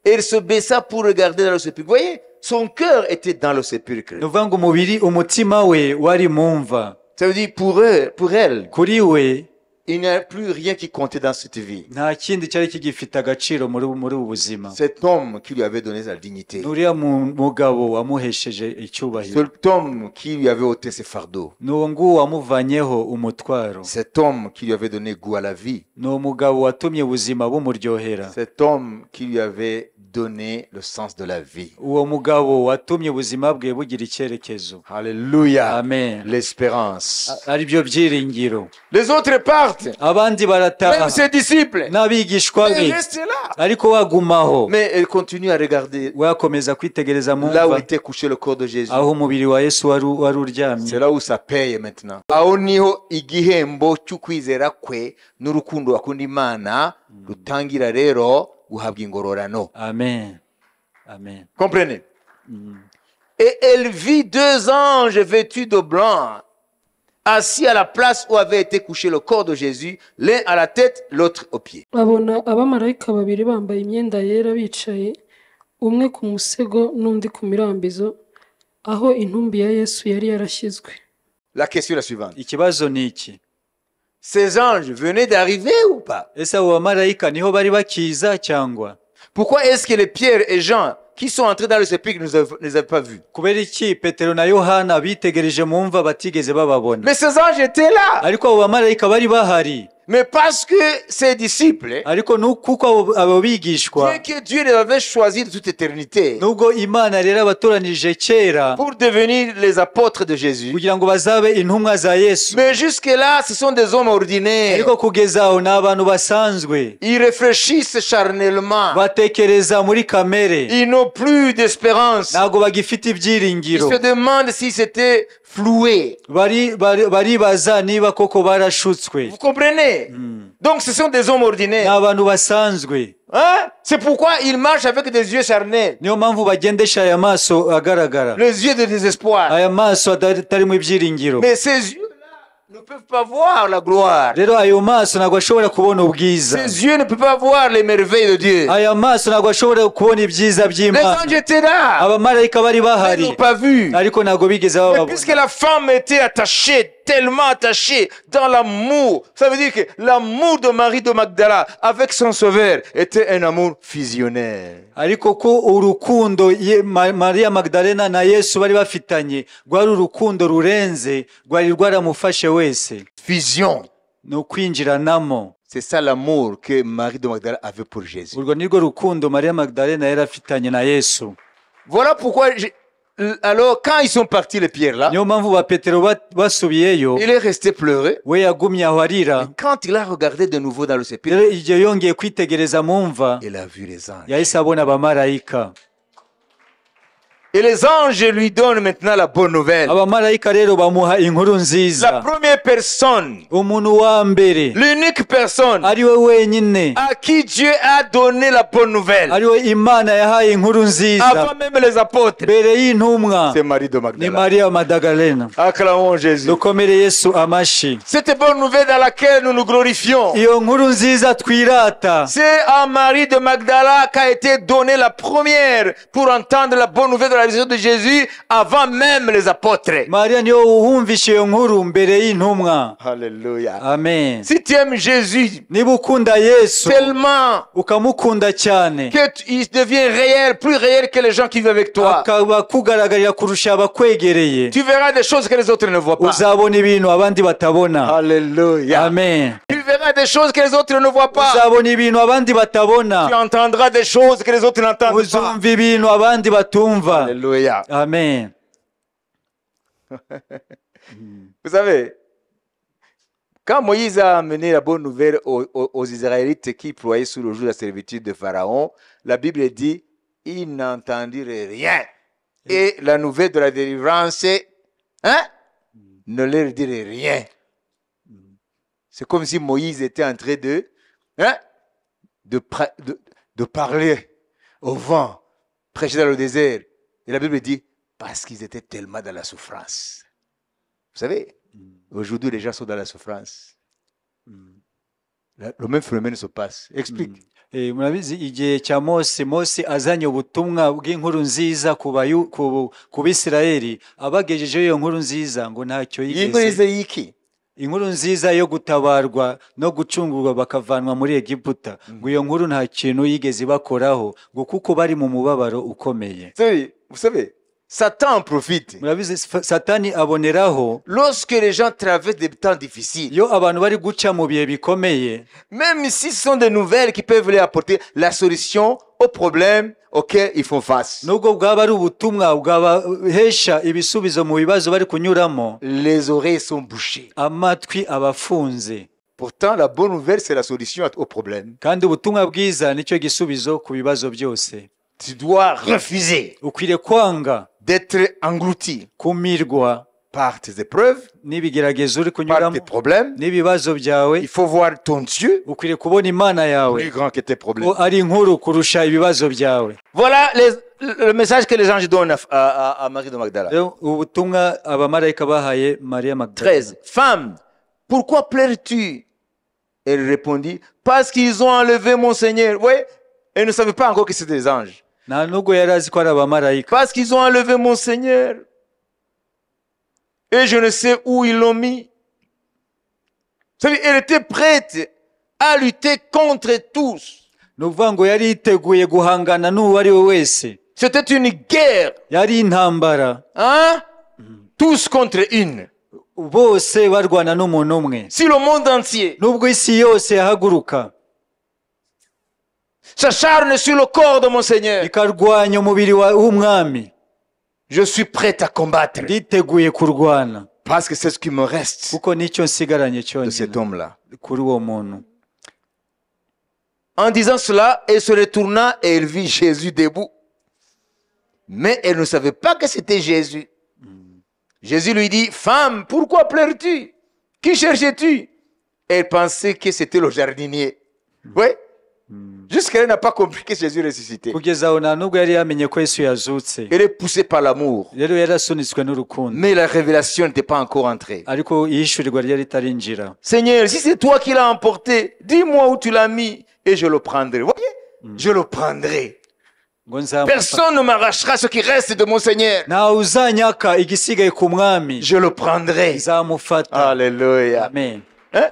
elle se baissa pour regarder dans le sépulcre. Vous voyez, son cœur était dans le sépulcre. Nuvuga ngo umubiri umutima we wari mumva. Ça veut dire pour elle, Kuri we il n'y a plus rien qui comptait dans cette vie. nta kindi cyari kigifite agaciro muri ubu buzima. Cet homme qui lui avait donné sa dignité. Nuriya mugabo wamuhesheje icyubahiro. Cet homme qui lui avait ôté ses fardeaux. Nuwo nguwo wamuvanyeho umutwaro. Cet homme qui lui avait donné goût à la vie. Nuwo mugabo watumye ubuzima bumuryohera. Cet homme qui lui avait donné le sens de la vie. Uwo mugabo watumye ubuzima bwe bugira icyerekezo. Alléluia. Amen. L'espérance. Ari byo byiringiro. Les autres partent. Abandi barataha. Même ses disciples. N'abigishwa Mais be. reste là. Ariko wagumaho. Mais elle continue à regarder Wakomeza kwitegereza mu là où mva. était couché le corps de Jésus. Aho umubiri wa Yesu wari uryamye. C'est là où ça paye maintenant. Aho niho igihembo cy'ukwizera kwe n'urukundo akunda Imana rutangira rero guhabwa ingororano. Amen. Amen. Comprenez? Et elle vit 2 anges vêtus de blanc, assis à la place où avait été couché le corps de Jésus, l'un à la tête, l'autre aux pieds. abona abamarayika babiri bambaye imyenda yera bicaye, umwe ku musego n'undi ku mirambizo, aho intumbi ya Yesu yari yarashyizwe. La question est la suivante. Ikibazo ni iki? Ces anges venaient d'arriver ou pas? Ese abo bamarayika niho bari bakiza cyangwa? Pourquoi est-ce que les Pierre et Jean qui sont entrés dans le sépulcre ne les avaient pas vus? Kubera iki Petero na Yohana bitegereje mu mva batigeze bababona? Mais ces anges étaient là. Ariko abo bamarayika bari bahari. Mais parce que ces disciples, Ariko kuko abo bigishwa, bien que Dieu les avait choisis de toute éternité nubwo Imana rero abatoranije kera pour devenir les apôtres de Jésus, kugira ngo bazabe intumwa za Yesu. mais jusque-là, ce sont des hommes ordinaires. Ariko kugeza aho ni abantu basanzwe. Ils réfléchissent charnellement. Batekereza muri kamere. Ils n'ont plus d'espérance. Ntabwo bagifite Ils ibyiringiro. se demandent si c'était floué. Baribaza niba koko barashutswe. Vous comprenez? Donc ce sont des hommes Ni ordinaires. abantu basanzwe. Hein? C'est pourquoi ils marchent avec des yeux charnels. Niyo mpamvu bagendesha aya maso agaragara. Les yeux de désespoir. Aya maso atarimo ibyiringiro. Mais ces yeux-là ne peuvent pas voir la gloire. Rero ayo maso ntabwo ashobora kubona ubwiza. Ces yeux ne peuvent pas voir les merveilles de Dieu. Aya maso ntabwo ashobora kubona ibyiza Les by'Imana. anges étaient là. Abamarayika bari Mais ils bahari. n'ont pas vu. Ariko ntabwo bigeze Mais bababona. puisque la femme était attachée, tellement attachée dans l'amour, ça veut dire que l'amour de Marie de Magdala avec son sauveur était un amour fusionnel. Ariko ko urukundo Maria Magdalena na Yesu bari bafitanye rwari urukundo rurenze rwari rwaramufashe wese. Fusion. Ni ukwinjiranamo. C'est ça l'amour que Marie de Magdala avait pour Jésus. Urwo nirwo rukundo Maria Magdalena yari afitanye na Yesu. Voilà pourquoi alors quand ils sont partis, les pierres là, niyo mpamvu ba petero basubiyeyo il est resté pleurer. we yagumye aho arira. Quand il a regardé de nouveau dans le sépulcre, rero igihe yongeye kwitegereza mu mva il a vu les anges. yahise abona abamarayika. Et les anges lui donnent maintenant la bonne nouvelle. abamarayika rero bamuha inkuru La nziza. première personne, umuntu wa mbere l'unique personne ari we wenyine, à qui Dieu a donné la bonne nouvelle, ari we imana yahaye inkuru nziza avant même les apôtres, mbere y'intumwa, c'est Marie de ni Magdala. mariya Madagalena. Acclamons Jésus. dukomere yesu amashi. Cette bonne nouvelle dans laquelle nous nous glorifions, iyo nkuru nziza twirata, c'est à Marie de Magdala qu'a été donnée la première pour entendre la bonne nouvelle de la résurrection de Jésus avant même les apôtres. mariya niyo wumvishe iyo nkuru mbere y'intumwa. Alléluia. amen. Si tu aimes Jésus niba ukunda yesu tellement ukamukunda cyane, qu'il devient réel, plus réel que les gens qui vivent avec toi, akaba kugaragarira kurusha abakwegereye, tu verras des choses que les autres ne voient pas. uzabona ibintu abandi batabona. Alléluia. amen. Tu verras des choses que les autres ne voient pas. uzabona ibintu abandi Tu batabona, entendras des choses que les autres n'entendent pas. uzumva ibintu abandi batumva. Alléluia. amen. Vous savez, quand Moïse a amené la bonne nouvelle aux Israélites qui ployaient sous le joug de la servitude de Pharaon, la Bible dit, ils n'entendirent rien. Et la nouvelle de la délivrance, ne leur dirait rien. C'est comme si Moïse était en train de parler au vent, prêcher dans le désert. Et la Bible dit, parce qu'ils étaient tellement dans la souffrance. Vous savez, aujourd'hui, les gens sont dans la souffrance. Le même phénomène se passe. Explique. murabizi igihe cya mose azanye ubutumwa bw'inkuru nziza ku bisirayeli, abagejejeho iyo nkuru nziza ngo ntacyo yigeze. inkuru nziza yo gutabarwa no gucungurwa bakavanwa muri Egiputa, ngo iyo nkuru nta kintu yigeze bakoraho, ngo kuko bari mu mubabaro ukomeye. Vous savez, Satan en profite. murabizi satani aboneraho Lorsque les gens traversent des temps difficiles, iyo abantu bari guca mu bihe bikomeye, même si ce sont des nouvelles qui peuvent leur apporter la solution aux problèmes auxquels ils font face, nubwo bwaba ari ubutumwa bwabahesha ibisubizo mu bibazo bari kunyuramo, les oreilles sont bouchées. amatwi abafunze. Pourtant, la bonne nouvelle, c'est la solution aux problèmes. kandi ubutumwa bwiza nicyo gisubizo ku bibazo byose. Tu dois refuser ukwiriye kwanga d'être englouti kumirwa par tes épreuves, n'ibigeragezo uri par kunyuramo tes problèmes. n'ibibazo byawe. Il faut voir ton Dieu ukwiriye kubona imana yawe plus grand que tes problèmes. ko ari inkuru kurusha ibibazo byawe. Voilà le message que les anges donnent à Marie de Magdala. rero ubutumwa abamarayika bahaye mariya Magdalena. 13. Femme, pourquoi pleures-tu? Elle répondit, parce qu'ils ont enlevé mon Seigneur. Oui, elle ne savait pas encore que c'était des anges. nta nubwo yari azi ko ari abamarayika. Parce qu'ils ont enlevé mon Seigneur. Et je ne sais où ils l'ont mis. Elle était prête à lutter contre tous. ni ukuvuga ngo yari yiteguye guhangana n'uwo ari we wese. C'était une guerre. yari intambara. Hein? Tous contre une. bose barwana n'umuntu umwe. Si le monde entier nubwo isi yose yahaguruka s'acharne sur le corps de mon Seigneur, ikarwanya umubiri w'umwami, je suis prête à combattre. nditeguye kurwana, Parce que c'est ce qui me reste kuko nicyo nsigaranye de cet cyonyine homme-là. kuri uwo muntu. En disant cela, elle se retourna et elle vit Jésus debout. Mais elle ne savait pas que c'était Jésus. Jésus lui dit, femme, pourquoi pleures-tu? Qui cherches-tu? Elle pensait que c'était le jardinier. Oui. Jusqu'à elle n'a pas compris que Jésus ressuscitait. kugeza aho nta nubwo yari yamenye ko Yesu yazutse. Elle est poussée par l'amour. rero yarasunitswe n'urukundo, Mais la révélation n'était pas encore entrée. ariko ihishurirwa ryari ritarinjira. Seigneur, si c'est toi qui l'as emporté, dis-moi où tu l'as mis et je le prendrai. Vous voyez? Je le prendrai. ngo nzamufata, Personne ne m'arrachera ce qui reste de mon Seigneur. ntawe uzanyaka igisigaye ku mwami, Je le prendrai. nzamufata. Alléluia. amen. Hein?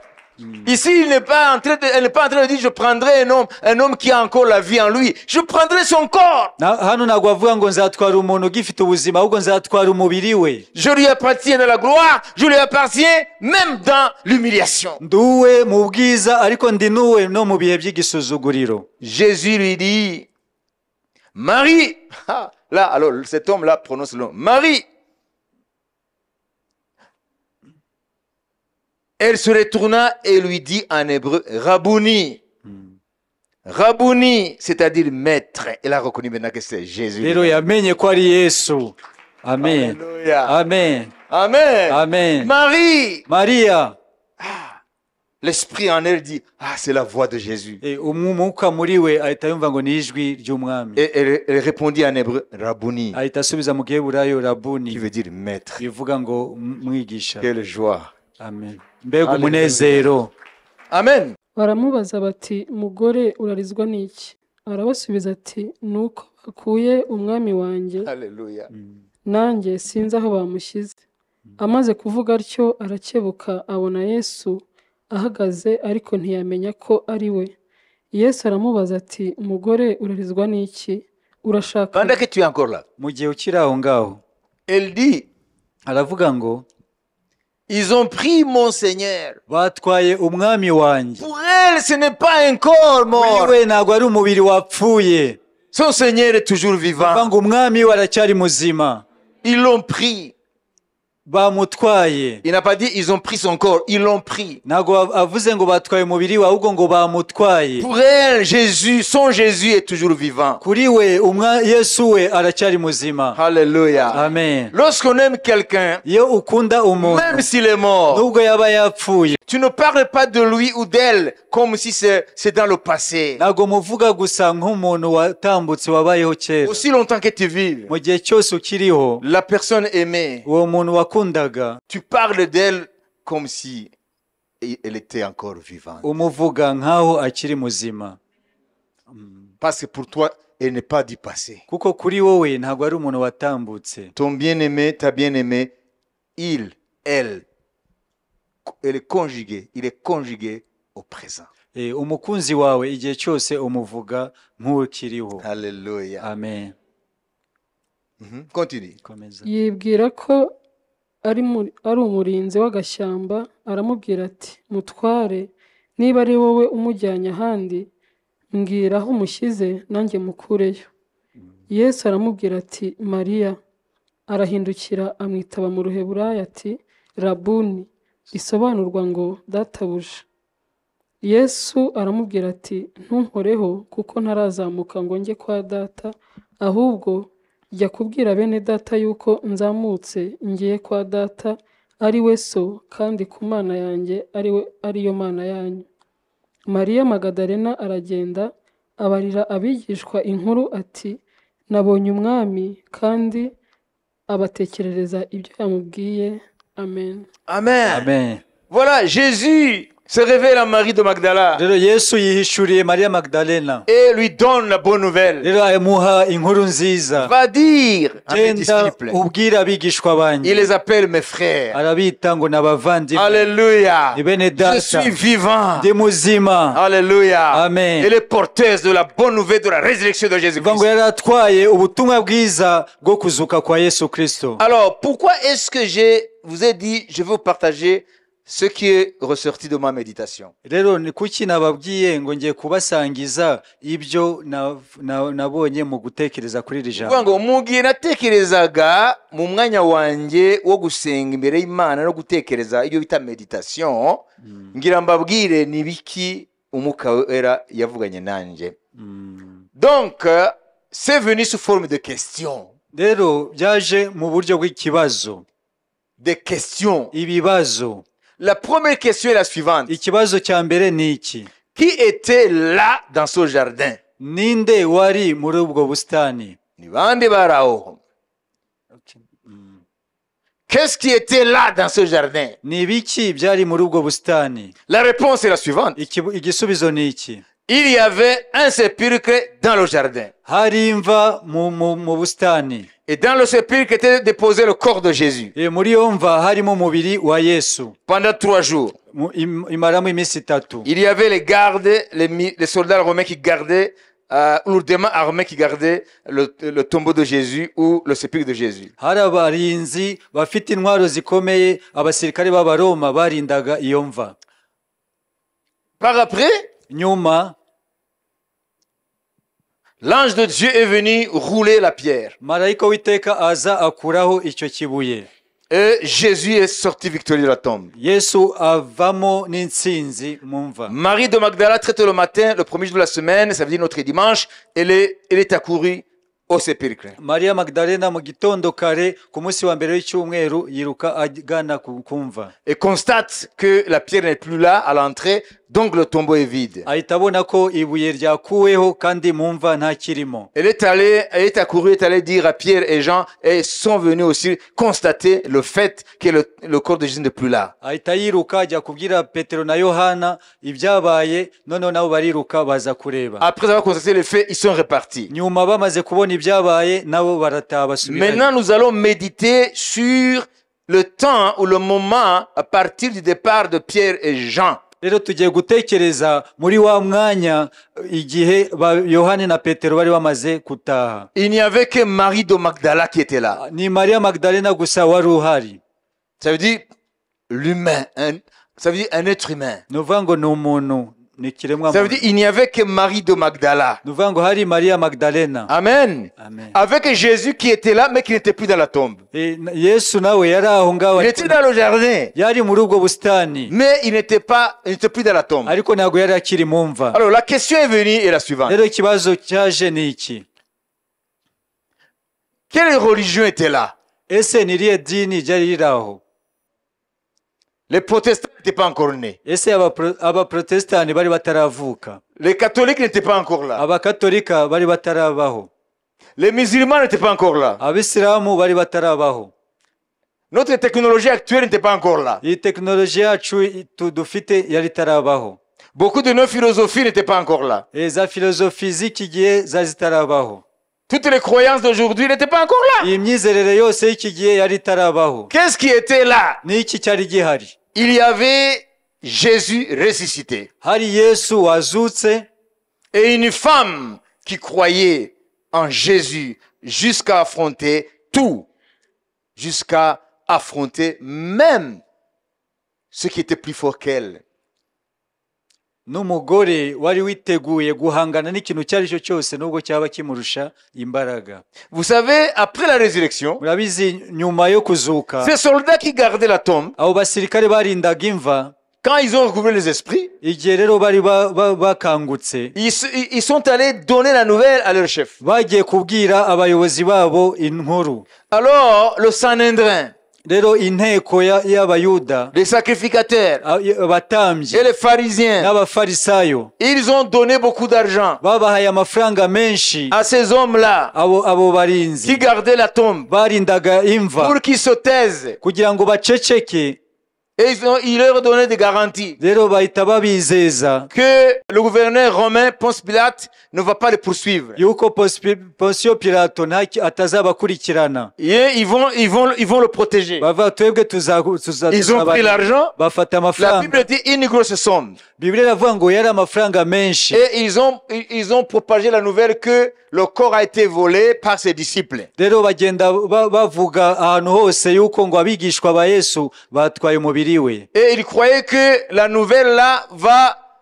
Ici, elle n'est pas en train de dire je prendrai un homme qui a encore la vie en lui. Je prendrai son corps. hano ntabwo bavuga ngo nzatwara umuntu ugifite ubuzima, ahubwo nzatwara umubiri we. Je lui appartiens dans la gloire, je lui appartiens même dans l'humiliation. nduwe mu bwiza, ariko ndi n'uwe no mu bihe by'igisuzuguriro. Jésus lui dit, Marie, ah, là, alors cet homme-là prononce le nom, Marie. Elle se retourna et lui dit en hébreu, Rabouni. Rabouni, c'est-à-dire maître. Elle a reconnu maintenant que c'est Jésus. rero yamenye ko ari Yesu. Amen. Alléluia. Amen. Amen. Amen. Marie. Mariya, L'esprit en elle dit, ah, c'est la voix de Jésus. umwuka muri we ahita yumva ngo ni ijwi ry'umwami. Et elle répondit en hébreu, Rabouni, Ahita asubiza mu giheburayo qui Rabuni, veut dire maître. bivuga ngo mwigisha. Quelle joie. Amen. Mbega Hallelujah. umunezero. Amen. baramubaza bati mugore urarizwa n'iki arabasubiza ati nuko bakuye umwami wanjye Alléluia. nanjye sinzi aho bamushyize amaze kuvuga atyo arakebuka abona Yesu ahagaze ariko ntiyamenya ko ari we Yesu aramubaza ati mugore urarizwa n'iki urashaka Pendant que tu es encore là, Mu gihe ukiri aho ngaho elle dit, aravuga ngo ils ont pris mon Seigneur. batwaye umwami wanjye. Pour elle, ce n'est pas un corps Kuri mort. we ntabwo ari umubiri wapfuye. Son Seigneur est toujours Avuga vivant. ngo umwami we aracyari muzima. Ils l'ont pris. Bamutwaye. Il n'a pas dit ils ont pris son corps, ils l'ont pris. Ntabwo avuze ngo batwaye umubiri we ahubwo ngo bamutwaye. Pour elle, Jésus, son Jésus est toujours vivant. Kuri we Yesu we aracyari muzima. Alléluia. Amen. Lorsqu'on aime quelqu'un, Iyo ukunda umuntu même s'il est mort, nubwo yaba yapfuye, tu ne parles pas de lui ou d'elle comme si c'est dans le passé. ntabwo muvuga gusa nk'umuntu watambutse wabayeho kera. Aussi longtemps que tu vives, Mu gihe cyose ukiriho, la personne aimée, uwo muntu wakundaga tu parles d'elle comme si elle était encore vivante. umuvuga nk'aho akiri muzima. Parce que pour toi, elle n'est pas du passé. Kuko kuri wowe ntabwo ari umuntu watambutse. Ton bien-aimé, ta bien-aimée, il, elle est conjugué, il est conjugué au présent. Umukunzi wawe igihe cyose umuvuga nk'ukiriho. Alléluia. Amen. Continue. Komeza. yibwira ko ari umurinzi w'agashyamba aramubwira ati mutware niba ari wowe umujyanye ahandi mbwira aho umushyize nanjye mukureyo Yesu aramubwira ati Mariya arahindukira amwitaba mu ruheburayo ati Rabuni risobanurwa ngo databuja Yesu aramubwira ati ntunkoreho kuko ntarazamuka ngo njye kwa data ahubwo jya kubwira bene data yuko nzamutse ngiye kwa data ari we so kandi ku mana yanjye ariyo mana yanyu Mariya Magadalena aragenda abarira abigishwa inkuru ati nabonye umwami kandi abatekerereza ibyo yamubwiye. Amen. Amen. Amen. Voilà, Jésus se révèle à Marie de Magdala Rero Yesu yihishuriye Mariya Magdalena. et lui donne la bonne nouvelle. Rero amuha inkuru nziza. Va dire à mes Genda disciples, ubwira abigishwa il banjye. les appelle mes frères. Arabita ngo nabavandimwe. Alléluia. Ni bene Je data. suis vivant. Ndi muzima. Alléluia. Amen. Elle est porteuse de la bonne nouvelle de la résurrection de Bivuga ngo Jésus-Christ. yari atwaye ubutumwa bwiza bwo kuzuka kwa Yesu Kristo. Alors, pourquoi est-ce que vous ai dit, je vais vous partager ce qui est ressorti de ma méditation? Rero ni kuki nababwiye ngo ngiye kubasangiza ibyo nabonye mu gutekereza kuri iri Kuvuga jambo. ngo mu gihe natekerezaga mu mwanya wanjye wo gusenga imbere y'Imana no gutekereza ibyo bita meditation, ngira mbabwire ni biki umwuka wera yavuganye nanjye. Donc, c'est venu sous forme de questions. Rero byaje mu buryo bw'ikibazo. Des questions. Ibibazo. La première question est la suivante. Ikibazo cya mbere ni iki? Qui était là dans ce jardin? Ninde wari muri ubwo bustani? Ni bande bari aho? Qu'est-ce qui était là dans ce jardin? Ni biki byari muri ubwo bustani? La réponse est la suivante. Igisubizo ni iki? Il y avait un sépulcre dans le jardin. Hari imva mu bustani. Et dans le sépulcre était déposé le corps de Jésus. Muri iyo mva harimo umubiri wa Yesu. Pendant 3 jours. Imaramo iminsi 3. Il y avait les gardes, les soldats romains qui gardaient, lourdement armés qui gardaient le tombeau de Jésus ou le sépulcre de Jésus. Hari abarinzi bafite intwaro zikomeye, abasirikare b'Abaroma barindaga iyo mva. Par après, nyuma L'ange de Dieu est venu rouler la pierre. marayika w'iteka aza akuraho icyo kibuye, Et Jésus est sorti victorieux de la tombe. yesu avamo n'intsinzi mu mva. Marie de Magdala, très tôt le matin, le premier jour de la semaine, ça veut dire notre dimanche, elle est accourue au sépulcre. mariya magdalena mu gitondo kare ku munsi wa mbere w'icyumweru yiruka agana ku mva, Et constate que la pierre n'est plus là à l'entrée, donc le tombeau est vide. ahita abona ko ibuye ryakuweho kandi mu mva nta kirimo. Elle est accourue, est allée dire à Pierre et Jean, et sont venus aussi constater le fait que le corps de Jésus n'est plus là. ahita yiruka ajya kubwira petero na yohana ibyabaye, noneho nabo bariruka baza kureba. Après avoir constaté les faits, ils sont repartis. nyuma bamaze kubona ibyabaye nabo barataha basubirayo. Maintenant, nous allons méditer sur le temps ou le moment à partir du départ de Pierre et Jean. rero tugiye gutekereza muri wa mwanya igihe yohani na petero bari bamaze gutaha. Il n'y avait que Marie de Magdala qui était là. ni mariya magdalena gusa wari uhari. Ça veut dire l'humain, ça veut dire un être humain. ni ukuvuga ngo ni umuntu, ni ikiremwa Ça veut muntu. dire il n'y avait que Marie de Magdala. ni ukuvuga ngo hari mariya magdalena. Amen. Amen. Avec Jésus qui était là, mais qui n'était plus dans la tombe. yesu nawe yari aho ngaho, Il était dans le jardin, yari muri ubwo busitani, mais il n'était plus dans la tombe. ariko ntabwo yari akiri mu mva. Alors la question est venue et la suivante. rero ikibazo cyaje ni iki: Quelle religion était là? ese ni irihe dini ryari riri aho? Les protestants n'étaient pas encore nés. ese abaprotestani bari bataravuka? Les catholiques n'étaient pas encore là. abakatolika bari batarabaho? Les musulmans n'étaient pas encore là. abisilamu bari batarabaho? Notre technologie actuelle n'était pas encore là. iyi tekinoloji yacu dufite yari itarabaho. Beaucoup de nos philosophies n'étaient pas encore là. za filozofi z'iki gihe zari zitarabaho. Toutes les croyances d'aujourd'hui n'étaient pas encore là. iyi myizerere yose y'iki gihe yari itarabaho. Qu'est-ce qui était là? ni iki cyari gihari? Il y avait Jésus ressuscité hari yesu wazutse, et une femme qui croyait en Jésus jusqu'à affronter tout, jusqu'à affronter même ce qui était plus fort qu'elle. n'umugore wari witeguye guhangana n'ikintu icyo ari cyo cyose nubwo cyaba kimurusha imbaraga. Vous savez, après la résurrection, murabizi nyuma yo kuzuka, ces soldats qui gardaient la tombe, abo basirikare barindaga imva, quand ils ont recouvré les esprits, igihe rero bari bakangutse, ils sont allés donner la nouvelle à leur chef. bagiye kubwira abayobozi babo inkuru. Alors, le Sanhédrin, rero inteko y'abayuda, les sacrificateurs abatambyi et les pharisiens, n'abafarisayo, ils ont donné beaucoup d'argent babahaye amafaranga menshi à ces hommes-là abo barinzi qui gardaient la tombe barindaga imva pour qu'ils se taisent. kugira ngo baceceke. Et ils leur donnaient des garanties rero bahita babizeza que le gouverneur romain Ponce Pilate ne va pas les poursuivre. yuko Ponsiyo Pilato atazabakurikirana. Et ils vont le protéger. bava twebwe Ils ont pris l'argent. bafata La amafaranga. Bible dit une grosse somme. Bibiliya iravuga ngo yari amafaranga menshi, Et ils ont propagé la nouvelle que le corps a été volé par ses disciples. rero bagenda bavuga ahantu hose yuko ngo abigishwa ba Yesu batwaye umubiri we. Et ils croyaient que la nouvelle là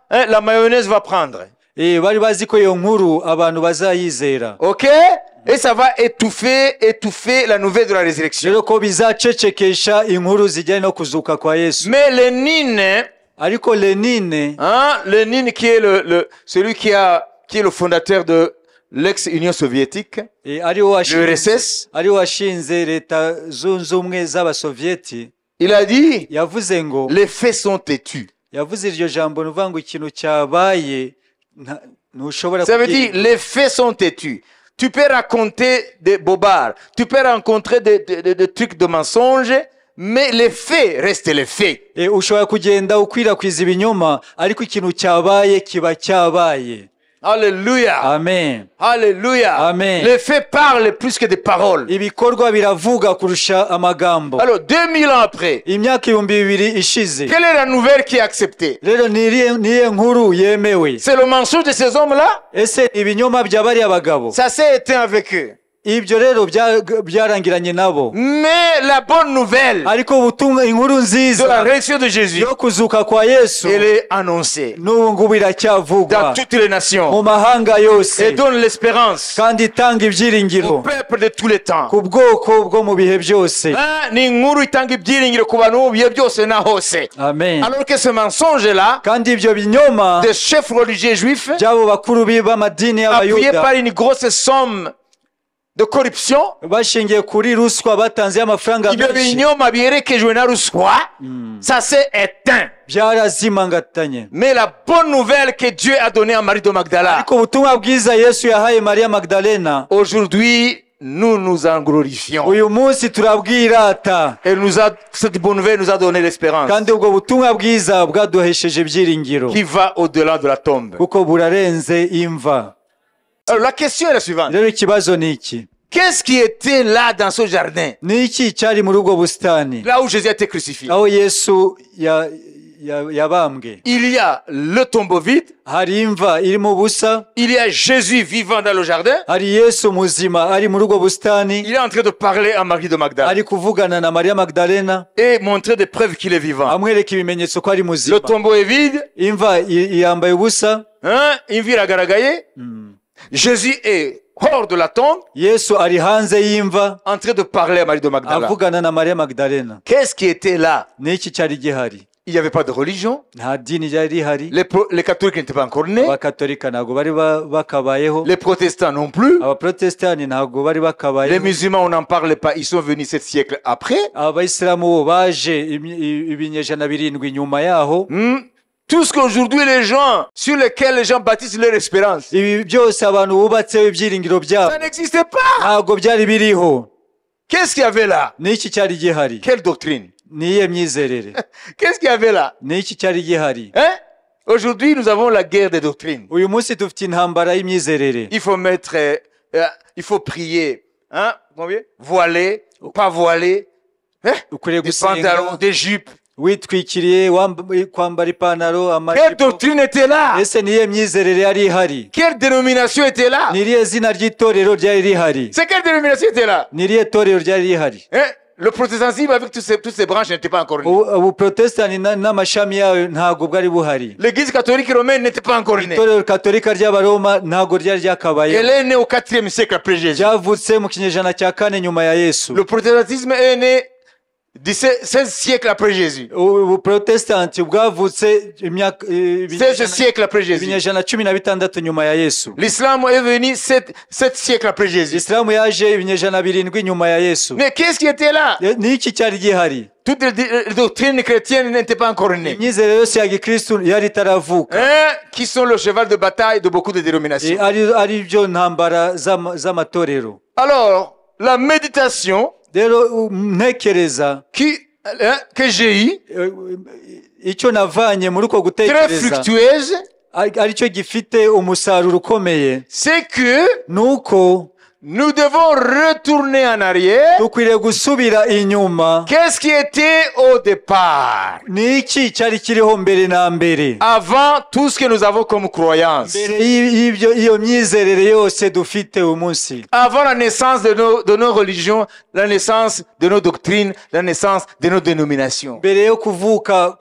la mayonnaise va prendre. bari bazi ko iyo nkuru abantu bazayizera. Ok? Et ça va étouffer la nouvelle de la résurrection. rero ko bizacecekesha inkuru zijyanye no kuzuka kwa Yesu. Mais Lénine, ariko Lénine, Lénine qui est celui qui est le fondateur de l'ex-Union soviétique, le RSS, ariwe washinze leta zunze ubumwe z'abasovieti, il a dit, yavuze ngo, les faits sont têtus. yavuze iryo jambo nuvuga ngo ikintu cyabaye ntushobora Ça veut dire, les faits sont têtus. Tu peux raconter des bobards, tu peux rencontrer des trucs de mensonges, mais les faits restent les faits. ushobora kugenda ukwirakwiza ibinyoma, ariko ikintu cyabaye kiba cyabaye. Alléluia. Amen. Alléluia. Amen. Les faits parlent plus que des paroles. ibikorwa biravuga kurusha amagambo. Alors, 2000 ans après, imyaka 2000 ishize, quelle est la nouvelle qui est acceptée? rero niye nkuru yemewe? C'est le mensonge de ces hommes-là? ese ibinyoma by'abari abagabo? Ça s'est éteint avec eux. ibyo rero byarangiranye nabo. Mais la bonne nouvelle ariko ubutumwa inkuru de la nziza résurrection de Jésus, yo kuzuka kwa Yesu elle est annoncée n'ubu ngubu dans iracyavugwa toutes les nations mu mahanga yose et donne l'espérance kandi itanga au ibyiringiro peuple de tous les temps. ku bwoko bwo mu bihe byose. Ni inkuru itanga ibyiringiro ku bantu mu bihe byose na hose. Amen. Alors que ce mensonge là kandi ibyo binyoma des chefs religieux juifs by'abo bakuru b'amadini appuyé y'abayuda par une grosse somme de corruption, bashingiye kuri ruswa batanze amafaranga ibyo menshi binyoma biherekejwe na ruswa, ça s'est éteint. byarazimangatanye. Mais la bonne nouvelle que Dieu a donnée à Marie de Magdala, ariko ubutumwa bwiza Yesu yahaye Maria Magdalena aujourd'hui nous nous en glorifions. uyu munsi turabwirata, Et cette bonne nouvelle nous a donné l'espérance kandi ubwo butumwa bwiza bwaduhesheje ibyiringiro qui va au-delà de la tombe. kuko burarenze imva. Alors la question est la suivante. rero ikibazo ni iki? Qu'est-ce qui était là dans ce jardin, ni iki cyari muri ubwo busitani là où Jésus a été crucifié? aho Yesu yabambwe? Il y a le tombeau vide, hari imva irimo ubusa, il y a Jésus vivant dans le jardin, hari Yesu muzima ari muri ubwo busitani, il est en train de parler à Marie de Magdala ari kuvugana na Maria Magdalena et montrer des preuves qu'il est vivant. amwereka ibimenyetso ko ari muzima. Le tombeau est vide, imva yambaye ubusa, imvi iragaragaye. Jésus est hors de la tombe, Yesu ari hanze y'imva en train de parler à Marie de Magdala. avugana na Maria Magdalena. Qu'est-ce qui était là? ni iki cyari gihari? Il n'y avait pas de religion. nta dini ryari rihari. Les catholiques n'étaient pas encore nés. abakatolika ntabwo bari bakabayeho, Les protestants non plus. abaprotestani ntabwo bari Les bakabayeho, musulmans, on n'en parle pas. Ils sont venus 7 siècles après. abayisilamu bo baje ibinyejana birindwi nyuma yaho. Tout ce qu'aujourd'hui les gens, sur lesquels les gens bâtissent leur espérance, ibi byose abantu bubatseho ibyiringiro byabo ça n'existait pas. ntabwo byari biriho. Qu'est-ce qu'il y avait là? ni iki cyari gihari? Quelle doctrine? ni iyihe myizerere? Qu'est-ce qu'il y avait là? ni iki cyari gihari? Aujourd'hui, nous avons la guerre des doctrines. uyu munsi dufite intambara y'imyizerere. Il faut mettre, il faut prier, combien? Voiler, pas voiler, ukwiriye des pantalons, gusenga des jupes. witwikiriye kwambara ipantaro, Quelle amajipo. doctrine était là? ese ni iyihe myizerere yari ihari? Quelle dénomination était là? ni irihe zina ry'itorero ryari rihari? C'est quelle dénomination était là? ni irihe torero ryari rihari? Le protestantisme avec toutes ces branches n'était pas encore né. ubuprotestani n'amashami yayo ntabwo bwari buhari. L'église catholique romaine n'était pas encore née. itorero katolika ry'abaroma ntabwo ryari ryakabaye. Elle est née au 4e siècle après Jésus. ryavutse mu kinyejana cya 4 nyuma ya Yesu. Le protestantisme est né 16 siècles après Jésus. ubuprotestanti bwavutse 16 siècles après Jésus. ibinyejana 16 nyuma ya Yesu. L'islam est venu 7 siècles après Jésus. Islamu yaje ibinyejana 7 nyuma ya Yesu. Mais qu'est-ce qui était là? ni iki cyari gihari? Toutes les doctrines chrétiennes n'étaient pas encore nées. imyizerere yose ya gikristu yari itaravuka. Qui sont le cheval de bataille de beaucoup de dénominations. ari byo ntambara z'amatorero. Alors, la méditation rero ntekereza que j'ai eu, icyo navanye muri uko très gutekereza fructueuse, aricyo gifite umusaruro ukomeye, c'est que nuko nous devons retourner en arrière. dukwiriye gusubira inyuma. Qu'est-ce qui était au départ? ni iki cyari kiriho mbere na mbere, Avant tout ce que nous avons comme croyance. mbere iyo myizerere yose dufite uyu munsi, Avant la naissance de nos religions, la naissance de nos doctrines, la naissance de nos dénominations. mbere yo kuvuka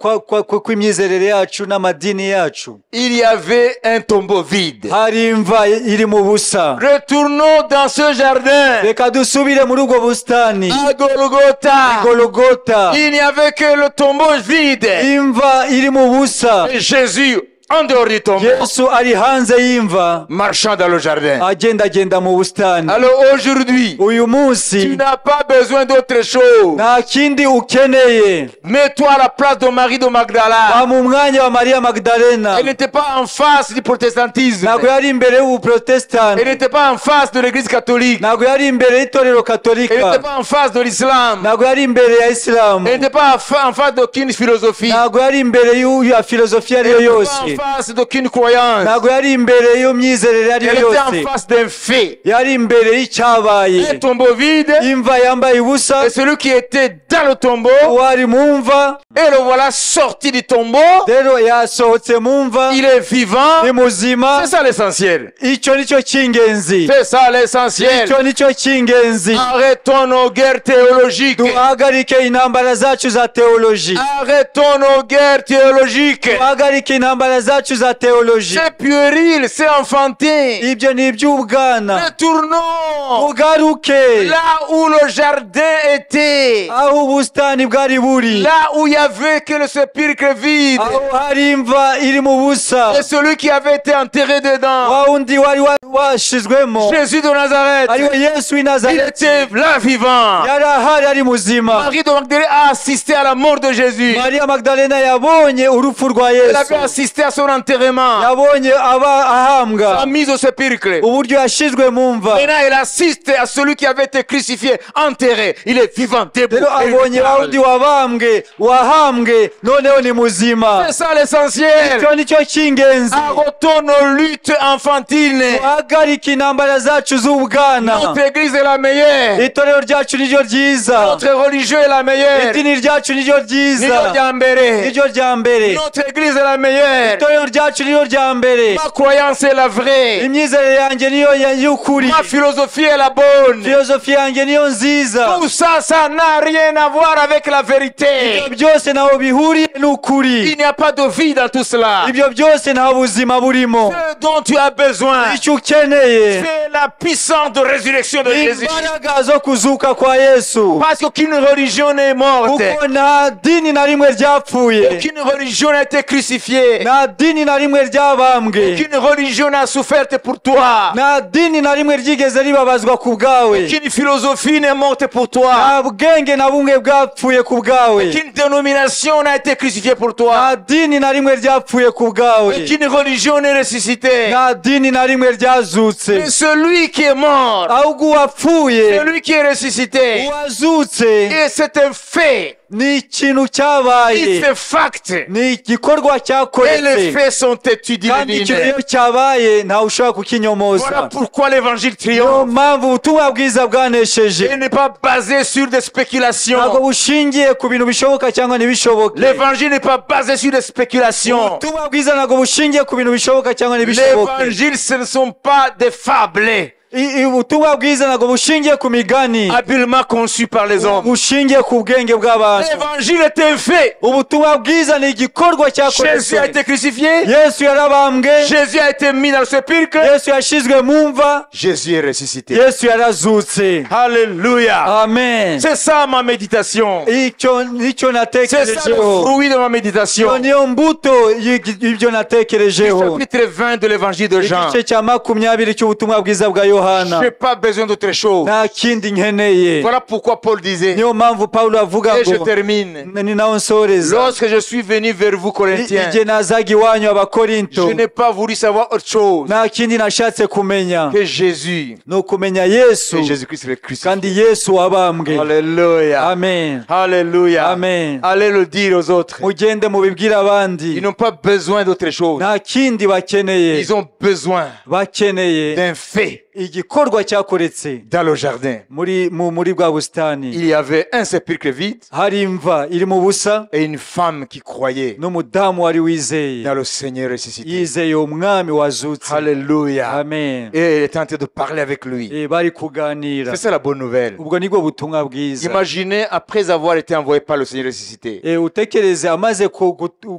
kw'imyizerere yacu n'amadini yacu, Il y avait un tombeau vide. hari imva iri mu busa. Retournons dans ce jardin. reka dusubire muri ubwo busitani À Golgotha. Golgota, Il n'y avait que le tombeau vide. imva iri mu busa. Et Jésus, en dehors du tombeau, Yesu ari hanze y'imva marchant dans le jardin. agendagenda mu busitani. Alors aujourd'hui, uyu tu munsi n'as pas besoin d'autre chose. nta kindi ukeneye. Mets-toi à la place de Marie de Magdala. ba mu mwanya wa Maria Magdalena. Elle n'était pas en face du protestantisme. ntabwo yari imbere y'ubuprotestani, Elle n'était pas en face de l'église catholique. ntabwo yari imbere y'itorero Elle katolika, n'était pas en face de l'islam. ntabwo yari imbere ya isilamu, Elle n'était pas en face d'aucune philosophie. ntabwo yari imbere ya filozofiya ariyo Elle n'était pas en yose, en face d'aucune croyance. ntabwo yari imbere yo myizerere ari Elle yo était en yose, face d'un fait. yari imbere Un y'icyabaye. tombeau vide. Imva yambaye ubusa, Et celui qui était dans le tombeau, wari mu mva, et le voilà sorti du tombeau. rero yasohotse mu mva, Il est vivant. ni muzima. C'est ça l'essentiel. Icyo nicyo cy'ingenzi, C'est ça l'essentiel. icyo nicyo cy'ingenzi. Arrêtons nos guerres théologiques. duhagarike intambara zacu za teoloji, Arrêtons nos guerres théologiques. duhagarike intambara zacu za teoloji. C'est puéril, c'est enfantin. Ibyo ni iby'ubwana. Retournons Tugaruke là où le jardin était. aho ubusitani bwari buri, Là où il y avait que le sépulcre vide. aho hari imva iri mu busa, Et celui qui avait été enterré dedans. wa wundi wari washizwemo Jésus de Nazareth. ariwe Yesu w'i Il Nazareti, était là vivant. yari ahari ari muzima. Marie de Magdalene a assisté à la mort de Jésus. Mariya Magdalena yabonye urupfu rwa Elle Yesu, avait assisté à son enterrement. yabonye aba La ahambwa, mise au sépulcre. uburyo yashizwe mu mva. Maintenant, elle assiste à celui qui avait été crucifié, enterré. Il est vivant, debout. Rero Et il abonye wa parle. wundi wabambwe, wahambwe, noneho ni muzima. C'est ça l'essentiel. Icyo nicyo cy'ingenzi. Arrêtons nos luttes enfantines. Duhagarike intambara zacu z'ubwana. Notre église est la meilleure. Itorero ryacu niryo ryiza, Notre religieux est la meilleure. idini ryacu niryo Niryo ryiza, rya mbere. niryo rya mbere. Notre église est la meilleure. Itorero ryacu niryo rya mbere. Ma croyance est la vraie. Imyizerere yanjye niyo y'ukuri, Ma philosophie est la bonne. filozofi yanjye niyo nziza. Tout ça, ça n'a rien à voir avec la vérité. Ibyo byose ntaho bihuriye n'ukuri. Il n'y a pas de vie dans tout cela. Ibyo byose nta buzima burimo. Ce dont tu as besoin, Icyo ukeneye c'est la puissance de résurrection de Jésus. imbaraga zo kuzuka kwa Yesu, Parce qu'aucune religion n'est morte. kuko nta dini na rimwe ryapfuye, Aucune religion n'a été crucifiée. nta dini na rimwe ryabambwe, Aucune religion n'a souffert pour toi. nta dini na rimwe ryigeze ribabazwa ku bwawe, Aucune philosophie n'est morte pour toi. nta bwenge na bumwe bwapfuye ku bwawe, Aucune dénomination n'a été crucifiée pour toi. nta dini na rimwe ryapfuye ku bwawe, Aucune religion n'est ressuscitée. nta dini na rimwe ryazutse. Mais celui qui est mort, ahubwo uwapfuye, celui qui est ressuscité, uwazutse, et c'est un fait. ni ikintu cyabaye, C'est fact. ni igikorwa Et les cyakoretse, faits sont têtus kandi ikintu divines. iyo cyabaye ntawe ushobora kukinyomoza. Voilà pourquoi l'évangile niyo triomphe. mpamvu ubutumwa bwiza bwanesheje, Il n'est pas basé sur des ntabwo spéculations. bushingiye ku bintu bishoboka cyangwa ntibishoboke. L'évangile n'est pas basé sur des spéculations. ubutumwa bwiza ntabwo bushingiye ku bintu bishoboka cyangwa ntibishoboke. L'évangile, ce ne sont pas des fables ubutumwa bwiza ntabwo bushingiye ku migani, habilement conçues par les hommes. bushingiye ku bwenge bw'abantu. L'évangile est un fait. ubutumwa bwiza ni igikorwa Jésus a cyakoretse. été crucifié. Yesu yarabambwe, Jésus a été mis dans le sépulcre. Yesu yashizwe mu mva, Jésus est ressuscité. Yesu yarazutse. Alléluia. Amen. C'est ça ma méditation. icyo C'est ça le natekerejeho, fruit de ma iyo méditation. niyo mbuto y'ibyo natekerejeho. Chapitre 20 de l'évangile de Jean. igice cya 20 cy'ubutumwa bwiza bwa Je Yohana. n'ai pas besoin d'autre chose. nta kindi nkeneye. Voilà pourquoi Paul disait, niyo mpamvu Pawulo avuga et je ngo, termine, ni naho nsoreza, lorsque je suis venu vers vous, Corinthiens, igihe nazaga iwanyu abakorinto, je n'ai pas voulu savoir autre chose nta kindi nashatse kumenya, que Jésus ni ukumenya Yesu, et Jésus-Christ le Christ. kandi Yesu wabambwe. Alléluia. Amen. Alléluia. Amen. Allez le dire aux autres. mugende mubibwire abandi, Ils n'ont pas besoin d'autre chose. nta kindi bakeneye, Ils ont besoin bakeneye d'un fait. igikorwa cyakoretse Dans le jardin, muri bwa busitani. il y avait un sépulcre vide hari imva iri mu busa, et une femme qui croyait n'umudamu wari wizeye, dans le Seigneur ressuscité. yizeye umwami wazutse. Alléluia. Amen. Et elle était en train de parler avec lui. bari kuganira. C'est ça la bonne nouvelle. ubwo nibwo butumwa bwiza. Imaginez après avoir été envoyé par le Seigneur ressuscité. utekereze amaze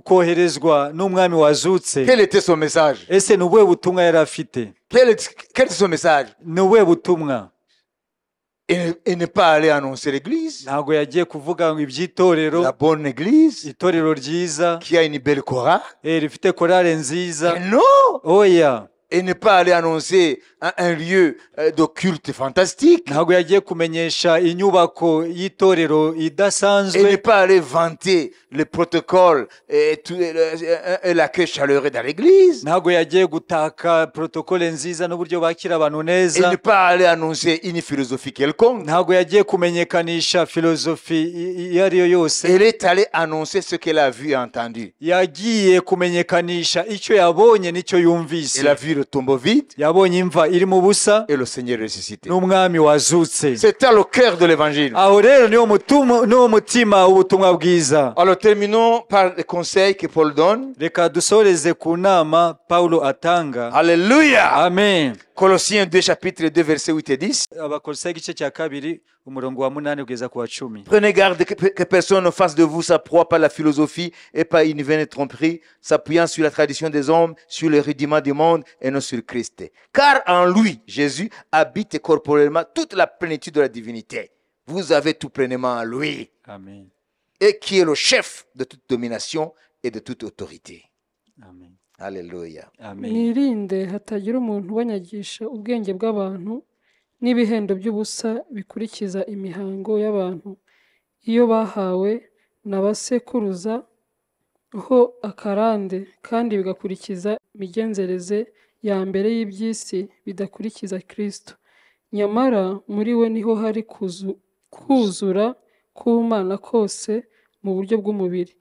koherezwa n'umwami wazutse, Quel était son message? ese ni ubuhe butumwa yari afite? Quel était son message? ni ubuhe butumwa? Et ne pas aller annoncer l'église, ntabwo yagiye kuvuga ngo iby'itorero, la bonne église, itorero ryiza, qui a une belle chorale. rifite korale nziza. Et non! oya, Et ne pas aller annoncer un lieu de culte fantastique. ntabwo yagiye kumenyesha inyubako y'itorero Et ne idasanzwe pas aller vanter le protocole et l'accueil chaleureux dans l'église. ntabwo yagiye gutaka protokole nziza n'uburyo bakira abantu Et neza ne pas aller annoncer une philosophie quelconque. ntabwo yagiye kumenyekanisha filozofi iyo ari yo yose Elle est allée annoncer ce qu'elle a vu et entendu. yagiye kumenyekanisha icyo yabonye n'icyo yumvise Elle a vu le tombeau vide yabonye imva iri mu busa et le Seigneur ressuscité. n'umwami wazutse C'est à le cœur de l'évangile. aho rero niwo mutima w'ubutumwa bwiza Alors terminons par les conseils que Paul donne. reka dusoreze ku nama pawulo atanga Alléluia. amen Colossiens 2 chapitre 2 versets 8 et 10. abakolosayi igice cya kabiri umurongo wa 8 kugeza ku wa 10. Prenez garde que personne ne fasse de vous sa proie par la philosophie et par une vaine tromperie, s'appuyant sur la tradition des hommes, sur le rudiment du monde et non sur Christ. Car en lui, Jésus, habite corporellement toute la plénitude de la divinité. Vous avez tout pleinement en lui, amen et qui est le chef de toute domination et de toute autorité. amen Alléluia. amen mwirinde hatagira umuntu ubanyagisha ubwenge bw'abantu n'ibihendo by'ubusa bikurikiza imihango y'abantu iyo bahawe na basekuruza ho akarande kandi bigakurikiza imigenzereze ya mbere y'iby'isi bidakurikiza Kristo. Nyamara muri we niho hari kuzura k'Imana kose mu buryo bw'umubiri,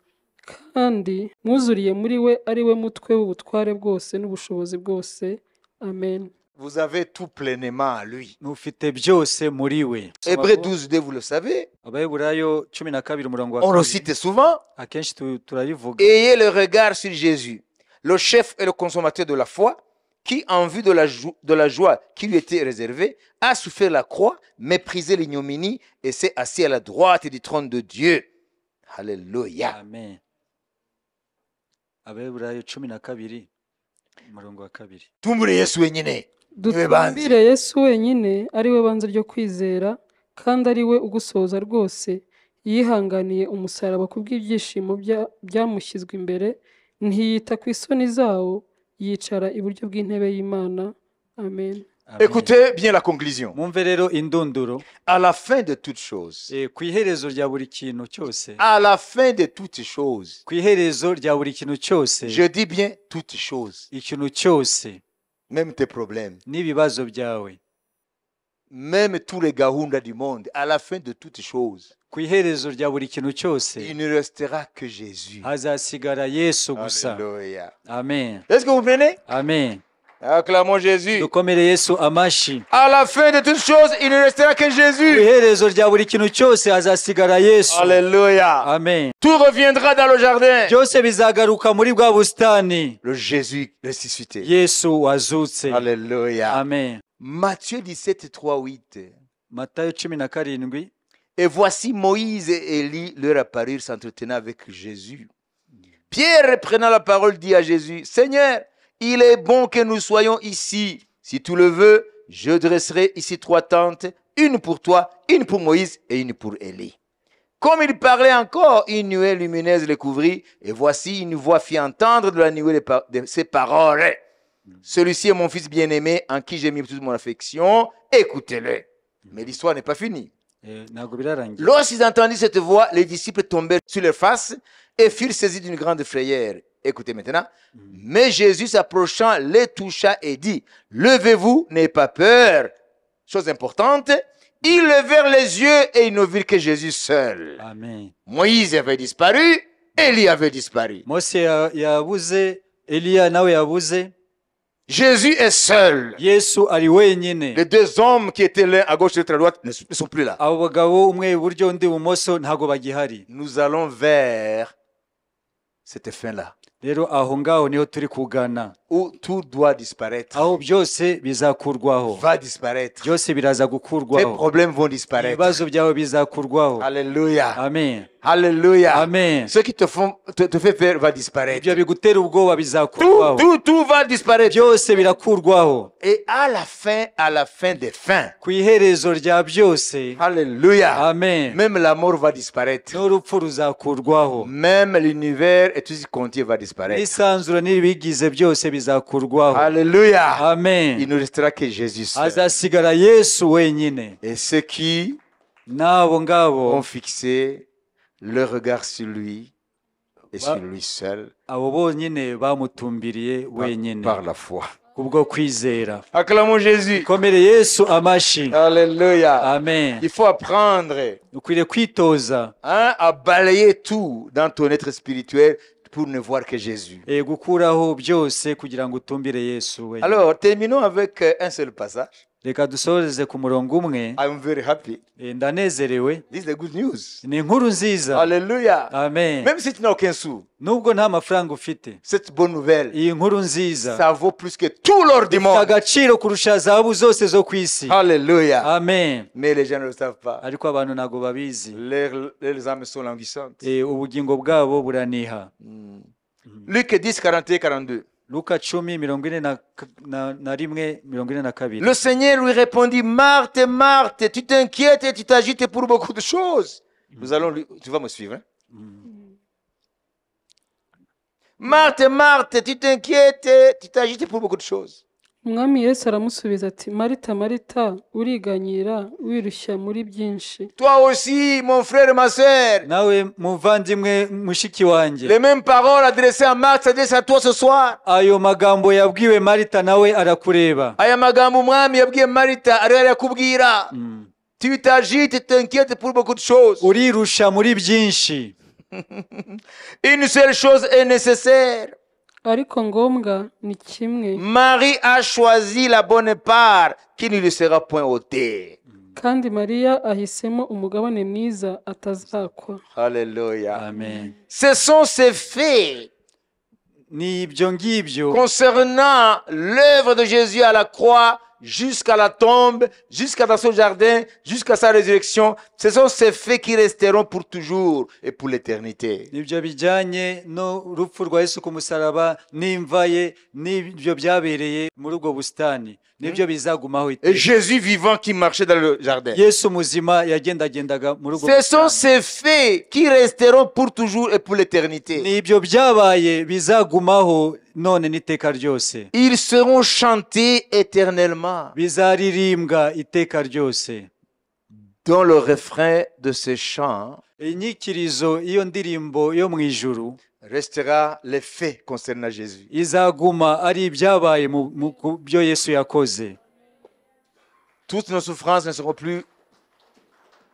kandi mwuzuriye muri we ari we mutwe w'ubutware bwose n'ubushobozi bwose. Amen. Vous avez tout pleinement en lui. mufite byose muri we Hébreux 12, vous le savez, abaheburayo 12 umurongo wa on le 2 cite souvent. akenshi turabivuga Ayez le regard sur Jésus, le chef et le consommateur de la foi, qui, en vue de la joie qui lui était réservée, a souffert la croix, méprisé l'ignominie et s'est assis à la droite du trône de Dieu. Alléluia. amen abaheburayo 12 umurongo wa 2 Tumbure Yesu wenyine. Dutumbire Yesu wenyine ari we banze ryo kwizera, kandi ari we ugusohoza rwose. Yihanganiye umusaraba kubw'ibyishimo byamushyizwe imbere, ntiyita ku isoni zawo, yicara iburyo bw'intebe y'Imana. Amen. Écoutez bien la conclusion. mwumve rero indunduro À la fin de toutes choses, ku iherezo rya buri kintu cyose à la fin de toutes choses, ku iherezo rya buri kintu cyose je dis bien toutes choses, ikintu cyose même tes problèmes, n'ibibazo byawe même tous les gahunda du monde, à la fin de toutes choses, ku iherezo rya buri kintu cyose il ne restera que Jésus. hazasigara yesu gusa Alléluia. amen Est-ce que vous prenez? amen Acclamons Jésus. dukomere yesu amashi À la fin de toutes choses, il ne restera que ku Jésus. iherezo rya buri kintu cyose hazasigara yesu Alléluia. amen Tout reviendra dans le jardin. byose bizagaruka muri bwa busitani Le Jésus ressuscité. yesu wazutse Alléluia. amen Matthieu 17, 3, 8. matayo 17 Et voici Moïse et Élie leur apparurent s'entretenant avec Jésus. Pierre, prenant la parole, dit à Jésus, Seigneur, il est bon que nous soyons ici. Si tu le veux, je dresserai ici 3 tentes, une pour toi, une pour Moïse et une pour Élie. Comme il parlait encore, une nuée lumineuse les couvrit, et voici une voix fit entendre de la nuée de ces paroles. Celui-ci est mon fils bien-aimé, en qui j'ai mis toute mon affection, écoutez-le. Mais l'histoire n'est pas finie. ntabwo birarangira Lorsqu'ils entendirent cette voix, les disciples tombèrent sur leurs faces et furent saisis d'une grande frayeur. Écoutez maintenant. Mais Jésus s'approchant les toucha et dit, levez-vous, n'ayez pas peur. Chose importante, ils levèrent les yeux et ils ne virent que Jésus seul. amen Moïse avait disparu, Élie avait disparu. mose yabuze eliya nawe yabuze Jésus est seul. yesu ari wenyine Les 2 hommes qui étaient l'un à gauche et l'autre à droite ne sont plus là. abo bagabo umwe iburyo undi ibumoso ntabwo bagihari Nous allons vers cette fin-là, rero aho ngaho niho turi kugana où tout doit disparaître, aho byose bizakurwaho va disparaître. byose biraza Tes gukurwaho problèmes vont disparaître. ibibazo byawe bizakurwaho Alléluia. amen Alléluia. amen Ce qui te fait peur va disparaître. ibyo bigutera ubwoba bizakurwaho Tout va disparaître. byose birakurwaho Et à la fin des fins, ku iherezo rya byose Alléluia. amen Même la mort va disparaître. n'urupfu ruzakurwaho Même l'univers et tout ce qui contient va disparaître. disparaître. n'isanzura n'ibigize byose bizakurwaho. Alléluia. Amen. Il ne restera que Jésus seul. Hazasigara Yesu wenyine. Et ceux qui N'abo ngabo ont fixé leur regard sur lui et sur lui seul abo bonyine bamutumbiriye wenyine par la foi. kubwo kwizera. Acclamons Jésus. Komere Yesu amashi. Alléluia. Amen. Il faut apprendre Ukwiriye kwitoza à balayer tout dans ton être spirituel pour ne voir que Jésus. gukuraho byose kugira ngo utumbire Yesu wenyine. Alors, terminons avec un seul passage. Reka dusoreze ku murongo umwe. I'm very happy. Ndanezerewe. This is the good news. Ni inkuru nziza. Alléluia. Amen. Même si tu n'as aucun sou, Nubwo nta mafaranga ufite, cette bonne nouvelle, iyi nkuru nziza ça vaut plus que tout l'or du ifite monde. agaciro kurusha zahabu zose zo ku isi. Alléluia. Amen. Mais les gens ne le savent pas. Ariko abantu ntago babizi. Leurs âmes sont languissantes. Ubugingo bwabo buraniha. Luc 10, 41, 42. Luka 10:41-42. Le Seigneur lui répondit, Marthe, Marthe, tu t'inquiètes et tu t'agites pour beaucoup de choses. Tu vas me suivre. Hein? Marthe, Marthe, tu t'inquiètes et tu t'agites pour beaucoup de choses. Umwami Yesu aramusubiza ati Marita Marita uriganyira wirushya muri byinshi. Toi aussi mon frère et ma sœur. Nawe muvandimwe mushiki wanjye. Les mêmes paroles adressées à Marthe s'adressent à toi ce soir. Ayo magambo yabwiwe Marita nawe arakureba. Aya magambo umwami yabwiye Marita ariyo arakubwira. Tu t'agites et t'inquiètes pour beaucoup de choses. Urirusha muri byinshi. Une seule chose est nécessaire. Ariko ngombwa ni kimwe. Marie a choisi la bonne part qui ne lui sera point ôtée. Kandi Mariya ahisemo umugabane mwiza atazakwa. Alléluia. Amen. Ce sont ces faits Ni ibyo ngibyo concernant l'œuvre de Jésus à la croix jusqu'à la tombe, jusqu'à dans son jardin, jusqu'à sa résurrection. Ce sont ces faits qui resteront pour toujours et pour l'éternité. nibyo bijyanye no rupfu rwa Yesu ku musaraba n'imva ye n'ibyo byabereye muri ubwo busitani nibyo bizagumaho Et iteka. Jésus vivant qui marchait dans le jardin. Yesu muzima yagendagendaga muri ubwo Ce sont busitani. ces faits qui resteront pour toujours et pour l'éternité. Nibyo byabaye bizagumaho none n'iteka ryose. Ils seront chantés éternellement. Bizaririmbwa iteka ryose. Dans le refrain de ce chant Inyikirizo iyo ndirimbo yo mu ijuru restera les faits concernant Jésus. izaguma ari ibyabaye mu byo Yesu yakoze. Toutes nos souffrances ne seront plus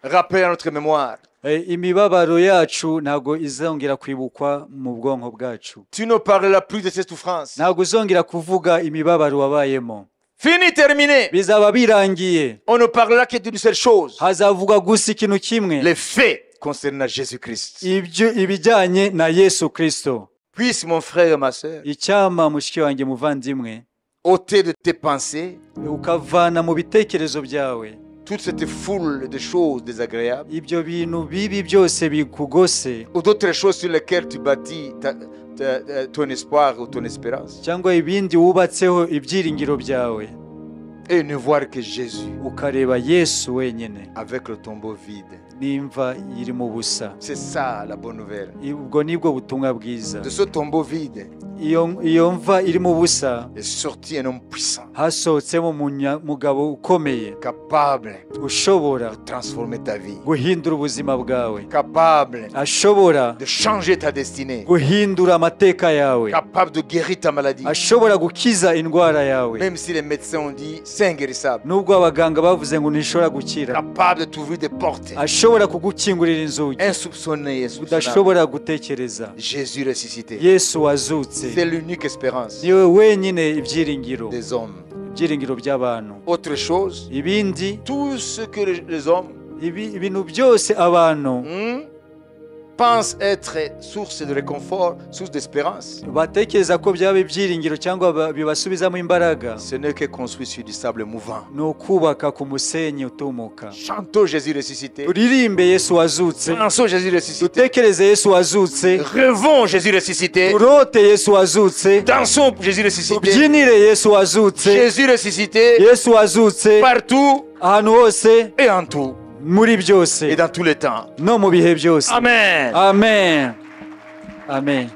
rappelées à notre mémoire. Imibabaro yacu ntago izongera kwibukwa mu bwonko bwacu. Tu ne parleras plus de ces souffrances. Ntago uzongera kuvuga imibabaro wabayemo. Fini, terminé. Bizaba birangiye. On ne parlera que d'une seule chose. Hazavuga gusa ikintu kimwe. Les faits concernant Jésus-Christ. Ibijyanye na Yesu Kristo. Puisse mon frère et ma sœur Icyama mushiki wanjye muvandimwe ôter de tes pensées ukavana mu bitekerezo byawe toute cette foule de choses désagréables ibyo bintu bibi byose bikugose ou d'autres choses sur lesquelles tu bâtis ton espoir ou ton espérance cyangwa ibindi wubatseho ibyiringiro byawe et ne voir que Jésus ukareba Yesu wenyine avec le tombeau vide. n'imva iri mu busa. C'est ça la bonne nouvelle. Ubwo nibwo butumwa bwiza. De ce tombeau vide iyo mva iri mu busa est sorti un homme puissant, hasohotsemo mugabo ukomeye, capable ushobora de transformer ta vie, guhindura ubuzima bwawe, capable ashobora de changer ta destinée, guhindura amateka yawe, capable de guérir ta maladie, ashobora gukiza indwara yawe, même si les médecins ont dit c'est inguérissable, nubwo abaganga bavuze ngo ntishobora gukira, capable de t'ouvrir des portes, ashobora kugukingurira inzugi insoupçonné, udashobora gutekereza. Jésus ressuscité, Yesu wazutse, c'est l'unique espérance niwe wenyine ibyiringiro des hommes. ibyiringiro by'abantu. Autre chose, Ibindi, tout ce que les hommes ibintu byose abantu pensent être source de réconfort, source d'espérance, batekereza ko byaba ibyiringiro cyangwa bibasubizamo imbaraga, ce n'est que construit sur du sable mouvant. ni ukubaka ku musenyi utumuka. Chantons Jésus ressuscité, Turirimbe Yesu wazutse, pensons Jésus ressuscité, dutekereze Yesu wazutse, rêvons Jésus ressuscité, turote Yesu wazutse, dansons Jésus ressuscité, tubyinire Yesu wazutse, Jésus ressuscité, Yesu wazutse partout ahantu hose, et en tout muri byose et dans tous les temps. no mu bihe byose. Amen. Amen. Amen.